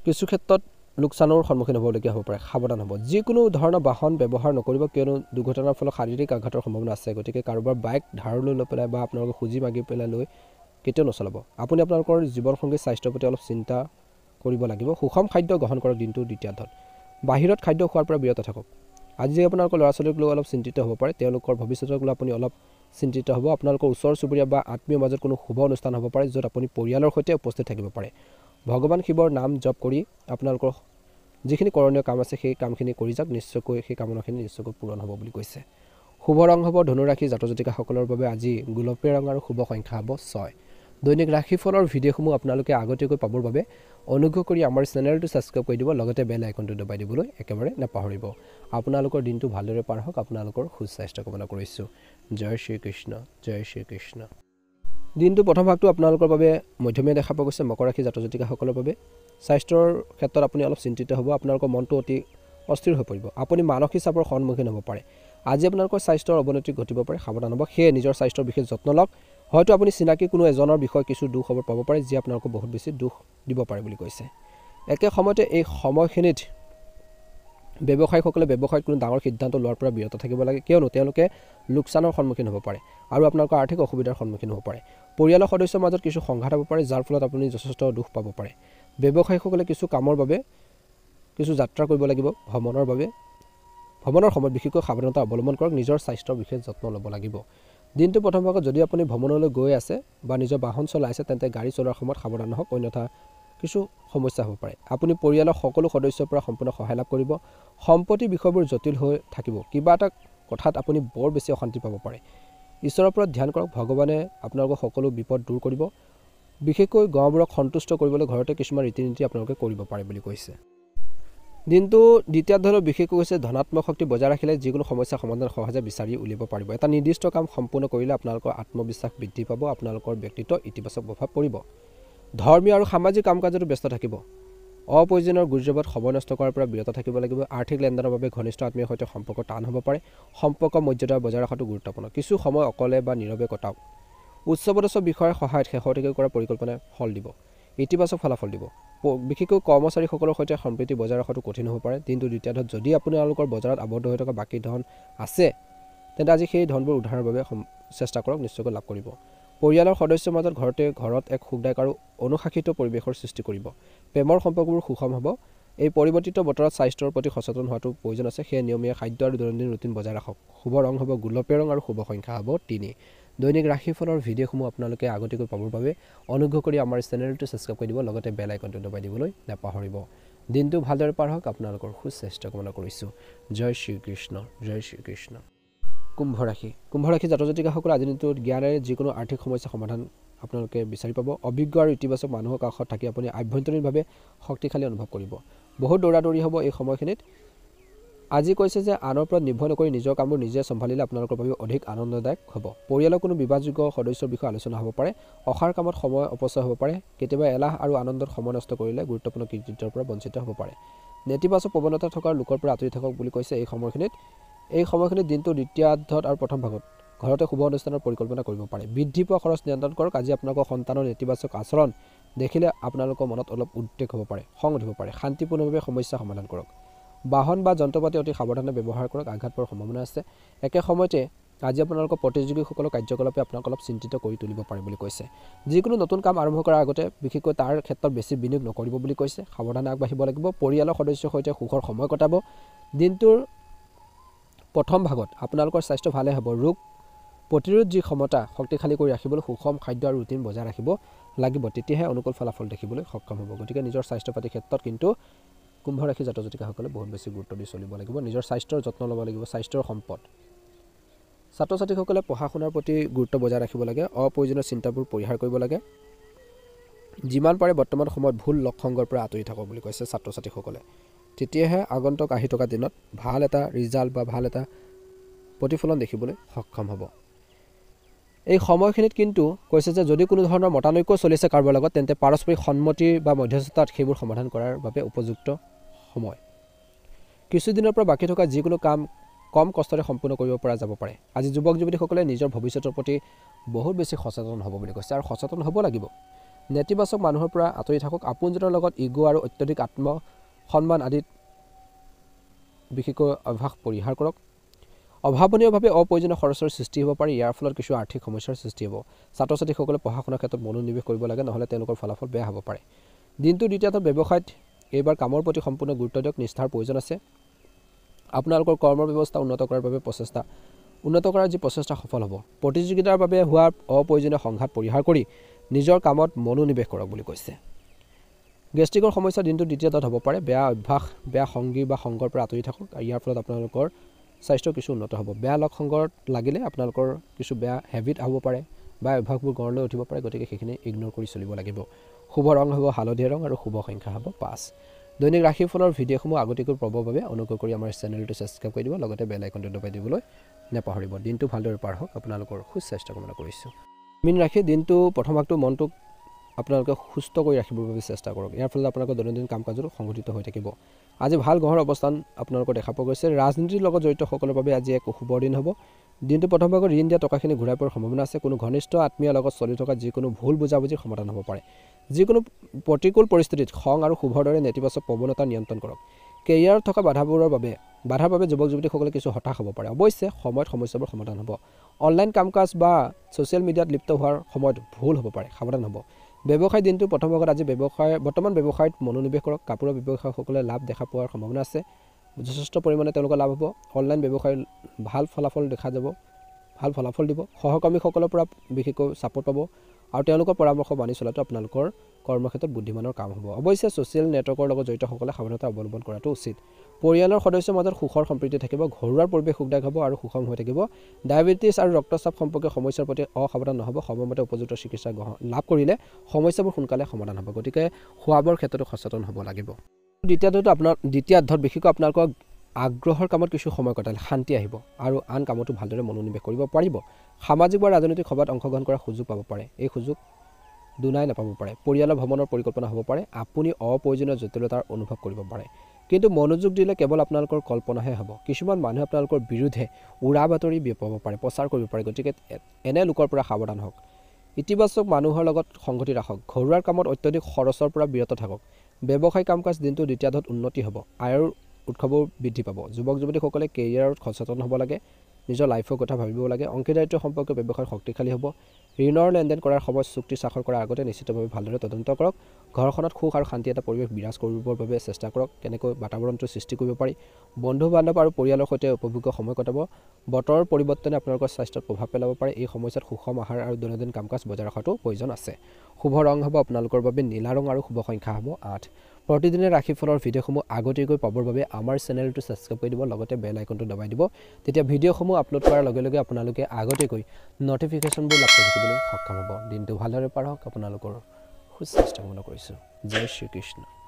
কিছু ক্ষেত্ৰত লোকচানৰ সন্মুখীন হ'বলগীয়া হ'ব পাৰে, সাৱধান হ'ব। যিকোনো ধৰণৰ বাহন ব্যৱহাৰ নকৰিব, কিয়নো দুৰ্ঘটনাৰ ফলত শাৰীৰিক আঘাতৰ সম্ভাৱনা আছে। গতিকে কাৰোবাৰ বাইক ধাৰলৈ লৈ পেলাই বা আপোনালোকে খুজি মাগি পেলাই লৈ কেতিয়াও নচলাব। আপুনি আপোনালোকৰ জীৱনসংগীৰ স্বাস্থ্যৰ প্ৰতি অলপ চিন্তা কৰিব লাগিব। সুষম খাদ্য গ্ৰহণ কৰক দিনটোৰ দ্বিতীয়াৰ্ধত। বাহিৰত খাদ্য খোৱাৰ পৰা বিৰত থাকক। আজি আপোনালোকৰ ল'ৰা ছোৱালীক লৈ অলপ চিন্তিত হ'ব পাৰে, তেওঁলোকৰ ভৱিষ্যতক লৈ আপুনি অলপ চিন্তিত হ'ব। আপোনালোকৰ ওচৰ চুবুৰীয়া বা আত্মীয়ৰ মাজত কোনো শুভ অনুষ্ঠান হ'ব পাৰে, য'ত আপুনি পৰিয়ালৰ সৈতে উপস্থিত থাকিব পাৰে। ভগৱান শিৱৰ নাম জপ কৰি আপোনালোকৰ যিখিনি কৰণীয় কাম আছে সেই কামখিনি কৰি যাওক, নিশ্চয়কৈ সেই কামনাখিনি নিশ্চয়কৈ পূৰণ হ'ব বুলি কৈছে। শুভ ৰং হ'ব ধনুৰাশি জাতক জাতিকাসকলৰ বাবে আজি গোলপীয়া ৰং আৰু শুভ সংখ্যা হ'ব 6। দৈনিক ৰাশিফলৰ ভিডিঅ'সমূহ আপোনালোকে আগতীয়াকৈ পাবৰ বাবে অনুগ্ৰহ কৰি আমাৰ চেনেলটো ছাবস্ক্ৰাইব কৰি দিব, লগতে বেল আইকনটো দবাই দিবলৈ একেবাৰে নাপাহৰিব। আপোনালোকৰ দিনটো ভালদৰে পাৰ হওক, আপোনালোকৰ সুস্বাস্থ্য কামনা কৰিছোঁ। জয় শ্ৰীকৃষ্ণ, জয় শ্ৰীকৃষ্ণ। দিনটো প্ৰথম ভাগটো আপোনালোকৰ বাবে মধ্যমীয়া দেখা পোৱা গৈছে। মকৰ ৰাশি জাতক জাতিকাসকলৰ বাবে স্বাস্থ্যৰ ক্ষেত্ৰত আপুনি অলপ চিন্তিত হ'ব, আপোনালোকৰ মনটো অতি অস্থিৰ হৈ পৰিব। আপুনি মানসিক চাপৰ সন্মুখীন হ'ব পাৰে। আজি আপোনালোকৰ স্বাস্থ্যৰ অৱনতি ঘটিব পাৰে, সাৱধান হ'ব। সেয়ে নিজৰ স্বাস্থ্যৰ বিশেষ যত্ন লওক। হয়তো আপুনি চিনাকি কোনো এজনৰ বিষয়ে কিছু দুখ খবৰ পাব পাৰে, যি আপোনালোকক বহুত বেছি দুখ দিব পাৰে বুলি কৈছে। একে সময়তে এই সময়খিনিত ব্যৱসায়ীসকলে ব্যৱসায়ত কোনো ডাঙৰ সিদ্ধান্ত লোৱাৰ পৰা বিৰত থাকিব লাগে, কিয়নো তেওঁলোকে লোকচানৰ সন্মুখীন হ'ব পাৰে আৰু আপোনালোকৰ আৰ্থিক অসুবিধাৰ সন্মুখীন হ'ব পাৰে। পৰিয়ালৰ সদস্যৰ মাজত কিছু সংঘাত হ'ব পাৰে, যাৰ ফলত আপুনি যথেষ্ট দুখ পাব পাৰে। ব্যৱসায়ীসকলে কিছু কামৰ বাবে কিছু যাত্ৰা কৰিব লাগিব। ভ্ৰমণৰ সময়ত বিশেষকৈ সাৱধানতা অৱলম্বন কৰক। নিজৰ স্বাস্থ্যৰ বিশেষ যত্ন ল'ব লাগিব। দিনটো প্ৰথম ভাগত যদি আপুনি ভ্ৰমণলৈ গৈ আছে বা নিজৰ বাহন চলাই আছে, তেন্তে গাড়ী চলোৱাৰ সময়ত সাৱধান হওক, অন্যথা কিছু সমস্যা হ'ব পাৰে। আপুনি পৰিয়ালৰ সকলো সদস্যৰ পৰা সম্পূৰ্ণ সহায় লাভ কৰিব। সম্পত্তি বিষয়বোৰ জটিল হৈ থাকিব। কিবা এটা কথাত আপুনি বৰ বেছি অশান্তি পাব পাৰে। ঈশ্বৰৰ ওপৰত ধ্যান কৰক, ভগৱানে আপোনালোকৰ সকলো বিপদ দূৰ কৰিব। বিশেষকৈ গাঁওবোৰক সন্তুষ্ট কৰিবলৈ ঘৰতে কিছুমান ৰীতি নীতি আপোনালোকে কৰিব পাৰে বুলি কৈছে। দিনটো দ্বিতীয়াৰ্ধলৈ বিশেষকৈ হৈছে ধনাত্মক শক্তি বজাই ৰাখিলে যিকোনো সমস্যাৰ সমাধান সহজে বিচাৰি উলিয়াব পাৰিব। এটা নিৰ্দিষ্ট কাম সম্পূৰ্ণ কৰিলে আপোনালোকৰ আত্মবিশ্বাস বৃদ্ধি পাব, আপোনালোকৰ ব্যক্তিত্ব ইতিবাচক প্ৰভাৱ পৰিব। ধৰ্মীয় আৰু সামাজিক কাম কাজতো ব্যস্ত থাকিব। অপ্ৰয়োজনীয় গুজবত সময় নষ্ট কৰাৰ পৰা বিৰত থাকিব লাগিব। আৰ্থিক লেনদেনৰ বাবে ঘনিষ্ঠ আত্মীয়ৰ সৈতে সম্পৰ্ক টান হ'ব পাৰে। সম্পৰ্ক মৰ্যাদা বজাই ৰখাটো গুৰুত্বপূৰ্ণ। কিছু সময় অকলে বা নীৰৱে কটাওক। উচ্চপদস্থ বিষয়াৰ সহায়ত শেহতীয়াকৈ কৰা পৰিকল্পনাই ফল দিব, ইতিবাচক ফলাফল দিব। বিশেষকৈ কৰ্মচাৰীসকলৰ সৈতে সম্প্ৰীতি বজাই ৰখাটো কঠিন হ'ব পাৰে। দিনটো দ্বিতীয়াৰ্ধত যদি আপোনালোকৰ বজাৰত আবদ্ধ হৈ থকা বাকী ধন আছে, তেন্তে আজি সেই ধনবোৰ উদ্ধাৰৰ বাবে চেষ্টা কৰক, নিশ্চয়কৈ লাভ কৰিব। পৰিয়ালৰ সদস্যৰ মাজত ঘৰত এক সুখদায়ক আৰু অনুশাসিত পৰিৱেশৰ সৃষ্টি কৰিব। প্ৰেমৰ সম্পৰ্কবোৰ সুষম হ'ব। এই পৰিৱৰ্তিত বতৰত স্বাস্থ্যৰ প্ৰতি সচেতন হোৱাটো প্ৰয়োজন আছে, সেয়ে নিয়মীয়া খাদ্য আৰু দৈনন্দিন ৰুটিন বজাই ৰাখক। শুভ ৰং হ'ব গোলপীয়া ৰং আৰু শুভ সংখ্যা হ'ব 3। দৈনিক ৰাশিফলৰ ভিডিঅ'সমূহ আপোনালোকে আগতীয়াকৈ পাবৰ বাবে অনুগ্ৰহ কৰি আমাৰ চেনেলটো ছাবস্ক্ৰাইব কৰি দিব, লগতে বেল আইকনটো দবাই দিবলৈ নাপাহৰিব। দিনটো ভালদৰে পাৰ হওক, আপোনালোকৰ সুস্বাস্থ্য কামনা কৰিছোঁ। জয় শ্ৰীকৃষ্ণ, জয় শ্ৰীকৃষ্ণ। কুম্ভ ৰাশি জাতক জাতিকাসকলে আজিৰ দিনটোত জ্ঞানেৰে যিকোনো আৰ্থিক সমস্যাৰ সমাধান আপোনালোকে বিচাৰি পাব। অভিজ্ঞ আৰু ইতিবাচক মানুহৰ কাষত থাকি আপুনি আভ্যন্তৰীণভাৱে শক্তিশালী অনুভৱ কৰিব। বহুত দৌৰা-দৌৰি হ'ব এই সময়খিনিত। আজি কৈছে যে আনৰ ওপৰত নিৰ্ভৰ নকৰি নিজৰ কামবোৰ নিজে চম্ভালিলে আপোনালোকৰ বাবে অধিক আনন্দদায়ক হ'ব। পৰিয়ালৰ কোনো বিবাদযোগ্য সদস্যৰ বিষয়ে আলোচনা হ'ব পাৰে। অসাৰ কামত সময় অপচয় হ'ব পাৰে। কেতিয়াবা এলাহ আৰু আনন্দত সময় নষ্ট কৰিলে গুৰুত্বপূৰ্ণ কৃতিত্বৰ পৰা বঞ্চিত হ'ব পাৰে। নেতিবাচক প্ৰৱণতা থকা লোকৰ পৰা আঁতৰি থাকক বুলি কৈছে এই সময়খিনিত দিনটো দ্বিতীয়াৰ্ধত আৰু প্ৰথম ভাগত ঘৰতে শুভ অনুষ্ঠানৰ পৰিকল্পনা কৰিব পাৰে। বৃদ্ধি পোৱা খৰচ নিয়ন্ত্ৰণ কৰক। আজি আপোনালোকৰ সন্তানৰ নেতিবাচক আচৰণ দেখিলে আপোনালোকৰ মনত অলপ উদ্বেগ হ'ব পাৰে, খং উঠিব পাৰে। শান্তিপূৰ্ণভাৱে সমস্যা সমাধান কৰক। বাহন বা যন্ত্ৰপাতি অতি সাৱধানে ব্যৱহাৰ কৰক, আঘাত পোৱাৰ সম্ভাৱনা আছে। একে সময়তে আজি আপোনালোকৰ প্ৰতিযোগীসকলৰ কাৰ্যকলাপে আপোনাক অলপ চিন্তিত কৰি তুলিব পাৰে বুলি কৈছে। যিকোনো নতুন কাম আৰম্ভ কৰাৰ আগতে বিশেষকৈ তাৰ ক্ষেত্ৰত বেছি বিনিয়োগ নকৰিব বুলি কৈছে। সাৱধানে আগবাঢ়িব লাগিব। পৰিয়ালৰ সদস্যৰ সৈতে সুখৰ সময় কটাব। দিনটোৰ প্ৰথম ভাগত আপোনালোকৰ স্বাস্থ্য ভালে হ'ব। ৰোগ প্ৰতিৰোধ যি ক্ষমতা শক্তিশালী কৰি ৰাখিবলৈ সুষম খাদ্য আৰু ৰুটিন বজাই ৰাখিব লাগিব, তেতিয়াহে অনুকূল ফলাফল দেখিবলৈ সক্ষম হ'ব। গতিকে নিজৰ স্বাস্থ্য পাতিৰ ক্ষেত্ৰত কিন্তু কুম্ভ ৰাশি জাতক জাতিকাসকলে বহুত বেছি গুৰুত্ব দি চলিব লাগিব। নিজৰ স্বাস্থ্যৰ যত্ন ল'ব লাগিব। স্বাস্থ্যৰ সম্পদ। ছাত্ৰ ছাত্ৰীসকলে পঢ়া শুনাৰ প্ৰতি গুৰুত্ব বজাই ৰাখিব লাগে। অপ্ৰয়োজনীয় চিন্তাবোৰ পৰিহাৰ কৰিব লাগে। যিমান পাৰে বৰ্তমান সময়ত ভুল লক্ষণৰ পৰা আঁতৰি থাকক বুলি কৈছে ছাত্ৰ ছাত্ৰীসকলে। তেতিয়াহে আগন্তুক আহি থকা দিনত ভাল এটা ৰিজাল্ট বা ভাল এটা প্ৰতিফলন দেখিবলৈ সক্ষম হ'ব। এই সময়খিনিত কিন্তু কৈছে যে যদি কোনো ধৰণৰ মতানৈক্য চলিছে কাৰোবাৰ লগত তেন্তে পাৰস্পৰিক সন্মতি বা মধ্যস্থতাত সেইবোৰ সমাধান কৰাৰ বাবে উপযুক্ত সময়। কিছুদিনৰ পৰা বাকী থকা যিকোনো কাম কম কষ্টৰে সম্পূৰ্ণ কৰিব পৰা যাব পাৰে। আজি যুৱক যুৱতীসকলে নিজৰ ভৱিষ্যতৰ প্ৰতি বহুত বেছি সচেতন হ'ব বুলি কৈছে আৰু সচেতন হ'ব লাগিব। নেতিবাচক মানুহৰ পৰা আঁতৰি থাকক। আপোনজনৰ লগত ইগো আৰু অত্যধিক আত্মসন্মান আদিত বিশেষকৈ অভ্যাস পৰিহাৰ কৰক। অভাৱনীয়ভাৱে অপ্ৰয়োজনীয় খৰচৰ সৃষ্টি হ'ব পাৰে। ইয়াৰ ফলত কিছু আৰ্থিক সমস্যাৰ সৃষ্টি হ'ব। ছাত্ৰ ছাত্ৰীসকলে পঢ়া শুনাৰ ক্ষেত্ৰত মনোনিৱেশ কৰিব লাগে, নহ'লে তেওঁলোকৰ ফলাফল বেয়া হ'ব পাৰে। দিনটোৰ দ্বিতীয়ত ব্যৱসায়ত এইবাৰ কামৰ প্ৰতি সম্পূৰ্ণ গুৰুত্ব দিয়ক। নিষ্ঠাৰ প্ৰয়োজন আছে। আপোনালোকৰ কৰ্মৰ ব্যৱস্থা উন্নত কৰাৰ বাবে যি প্ৰচেষ্টা সফল হ'ব। প্ৰতিযোগিতাৰ বাবে হোৱা অপ্ৰয়োজনীয় সংঘাত পৰিহাৰ কৰি নিজৰ কামত মনোনিৱেশ কৰক বুলি কৈছে। গেষ্ট্ৰিকৰ সমস্যা দিনটোৰ দ্বিতীয়ত হ'ব পাৰে। বেয়া অভ্যাস, বেয়া সংগী বা সংগৰ পৰা আঁতৰি থাকক। ইয়াৰ ফলত আপোনালোকৰ স্বাস্থ্য কিছু উন্নত হ'ব। বেয়া লগ সংগত লাগিলে আপোনালোকৰ কিছু বেয়া হেবিট হ'ব পাৰে বা অভ্যাসবোৰ গঢ় লৈ উঠিব পাৰে, গতিকে সেইখিনি ইগন'ৰ কৰি চলিব লাগিব। শুভ ৰং হ'ব হালধীয়া ৰং আৰু শুভ সংখ্যা হ'ব 5। দৈনিক ৰাশিফলৰ ভিডিঅ'সমূহ আগতীয়াকৈ পাবৰ বাবে অনুগ্ৰহ কৰি আমাৰ চেনেলটো ছাবস্ক্ৰাইব কৰি দিব, লগতে বেল আইকনটো দবাই দিবলৈ নাপাহৰিব। দিনটো ভালদৰে পাৰ হওক। আপোনালোকৰ সুস্বাস্থ্য কামনা কৰিছোঁ। মীন ৰাশি, দিনটো প্ৰথম ভাগটো মনটোক আপোনালোকে সুস্থ কৰি ৰাখিবৰ বাবে চেষ্টা কৰক। ইয়াৰ ফলত আপোনালোকৰ দৈনন্দিন কাম কাজত সংঘটিত হৈ থাকিব। আজি ভাল গ্ৰহৰ অৱস্থান আপোনালোকৰ দেখা পোৱা গৈছে। ৰাজনীতিৰ লগত জড়িতসকলৰ বাবে আজি এক শুভ দিন হ'ব। দিনটো প্ৰথম ভাগত ঋণ দিয়া টকাখিনি ঘূৰাই পোৱাৰ সম্ভাৱনা আছে। কোনো ঘনিষ্ঠ আত্মীয়ৰ লগত চলি থকা যিকোনো ভুল বুজাবুজিৰ সমাধান হ'ব পাৰে। যিকোনো প্ৰতিকূল পৰিস্থিতিত খং আৰু শুভৰ দৰে নেতিবাচক প্ৰৱণতা নিয়ন্ত্ৰণ কৰক। কেৰিয়াৰত থকা বাধাৰ বাবে যুৱক যুৱতীসকলে কিছু হতাশ হ'ব পাৰে। অৱশ্যে সময়ত সমস্যাবোৰ সমাধান হ'ব। অনলাইন কাম কাজ বা ছ'চিয়েল মিডিয়াত লিপ্ত হোৱাৰ সময়ত ভুল হ'ব পাৰে, সাৱধান হ'ব। ব্যৱসায় দিনটো প্ৰথম ভাগত আজি বৰ্তমান ব্যৱসায়ত মনোনিৱেশ কৰক। কাপোৰৰ ব্যৱসায়ীসকলে লাভ দেখা পোৱাৰ সম্ভাৱনা আছে। যথেষ্ট পৰিমাণে তেওঁলোকৰ লাভ হ'ব। অনলাইন ব্যৱসায় ভাল ফলাফল দিব। সহকৰ্মীসকলৰ পৰা বিশেষকৈ ছাপোৰ্ট পাব আৰু তেওঁলোকৰ পৰামৰ্শ মানি চলাটো আপোনালোকৰ কৰ্মক্ষেত্ৰত বুদ্ধিমানৰ কাম হ'ব। অৱশ্যে ছ'চিয়েল নেটৱৰ্কৰ লগত জড়িতসকলে সাৱধানতা অৱলম্বন কৰাটো উচিত। পৰিয়ালৰ সদস্যৰ মাজত সুখৰ সম্প্ৰীতি থাকিব। ঘৰুৱাৰ পৰিৱেশ সুখদায়ক হ'ব আৰু সুষম হৈ থাকিব। ডায়েবেটিছ আৰু ৰক্তচাপ সম্পৰ্কীয় সমস্যাৰ প্ৰতি অসাৱধান নহ'ব। সময়মতে উপযুক্ত চিকিৎসা লাভ কৰিলে সমস্যাবোৰ সোনকালে সমাধান হ'ব। গতিকে খোৱা বোৱাৰ ক্ষেত্ৰতো সচেতন হ'ব লাগিব। দ্বিতীয়াৰ্ধত বিশেষকৈ আপোনালোকৰ আগ্ৰহৰ কামত কিছু সময় কটালে শান্তি আহিব আৰু আন কামতো ভালদৰে মনোনিৱেশ কৰিব পাৰিব। সামাজিক বা ৰাজনৈতিক সভাত অংশগ্ৰহণ কৰাৰ সুযোগ পাব পাৰে। এই সুযোগ দুনাই নাপাব পাৰে। পৰিয়ালৰ ভ্ৰমণৰ পৰিকল্পনা হ'ব পাৰে। আপুনি অপ্ৰয়োজনীয় জটিলতাৰ অনুভৱ কৰিব পাৰে, কিন্তু মনোযোগ দিলে কেৱল আপোনালোকৰ কল্পনাহে হ'ব। কিছুমান মানুহে আপোনালোকৰ বিৰুদ্ধে উৰা বাতৰি বিয়পাব পাৰে, প্ৰচাৰ কৰিব পাৰে। গতিকে এনে লোকৰ পৰা সাৱধান হওক। ইতিবাচক মানুহৰ লগত সংগতি ৰাখক। ঘৰুৱাৰ কামত অত্যধিক খৰচৰ পৰা বিৰত থাকক। ব্যৱসায়িক কাম কাজ দিনটো দ্বিতীয়াৰ্ধত উন্নতি হ'ব। আয়ৰ উৎসৱো বৃদ্ধি পাব। যুৱক যুৱতীসকলে কেৰিয়াৰত সচেতন হ'ব লাগে, নিজৰ লাইফৰ কথা ভাবিব লাগে। অংশীদাৰিত্ব সম্পৰ্কীয় ব্যৱসায় শক্তিশালী হ'ব। ঋণৰ লেনদেন কৰাৰ সময়ত চুক্তি স্বাক্ষৰ কৰাৰ আগতে নিশ্চিতভাৱে ভালদৰে তদন্ত কৰক। ঘৰখনত সুখ আৰু শান্তি এটা পৰিৱেশ বিৰাজ কৰিবৰ বাবে চেষ্টা কৰক। কেনেকৈ বাতাবৰণটো সৃষ্টি কৰিব পাৰি। বন্ধু বান্ধৱ আৰু পৰিয়ালৰ সৈতে উপভোগ্য সময় কটাব। বতৰৰ পৰিৱৰ্তনে আপোনালোকৰ স্বাস্থ্যত প্ৰভাৱ পেলাব পাৰে। এই সময়ছোৱাত সুষম আহাৰ আৰু দৈনন্দিন কাম কাজ বজাই ৰখাটো প্ৰয়োজন আছে। শুভ ৰং হ'ব আপোনালোকৰ বাবে নীলা ৰং আৰু শুভ সংখ্যা হ'ব 8। প্ৰতিদিনে ৰাশিফলৰ ভিডিঅ'সমূহ আগতীয়াকৈ পাবৰ বাবে আমাৰ চেনেলটো ছাবস্ক্ৰাইব কৰি দিব, লগতে বেল আইকনটো দবাই দিব। তেতিয়া ভিডিঅ'সমূহ আপলোড কৰাৰ লগে লগে আপোনালোকে আগতীয়াকৈ নটিফিকেশ্যনবোৰ লাভ কৰি থাকিবলৈ সক্ষম হ'ব। দিনটো ভালদৰে পাৰ হওক। আপোনালোকৰ সুস্বাস্থ্য কামনা কৰিছোঁ। জয় শ্ৰীকৃষ্ণ।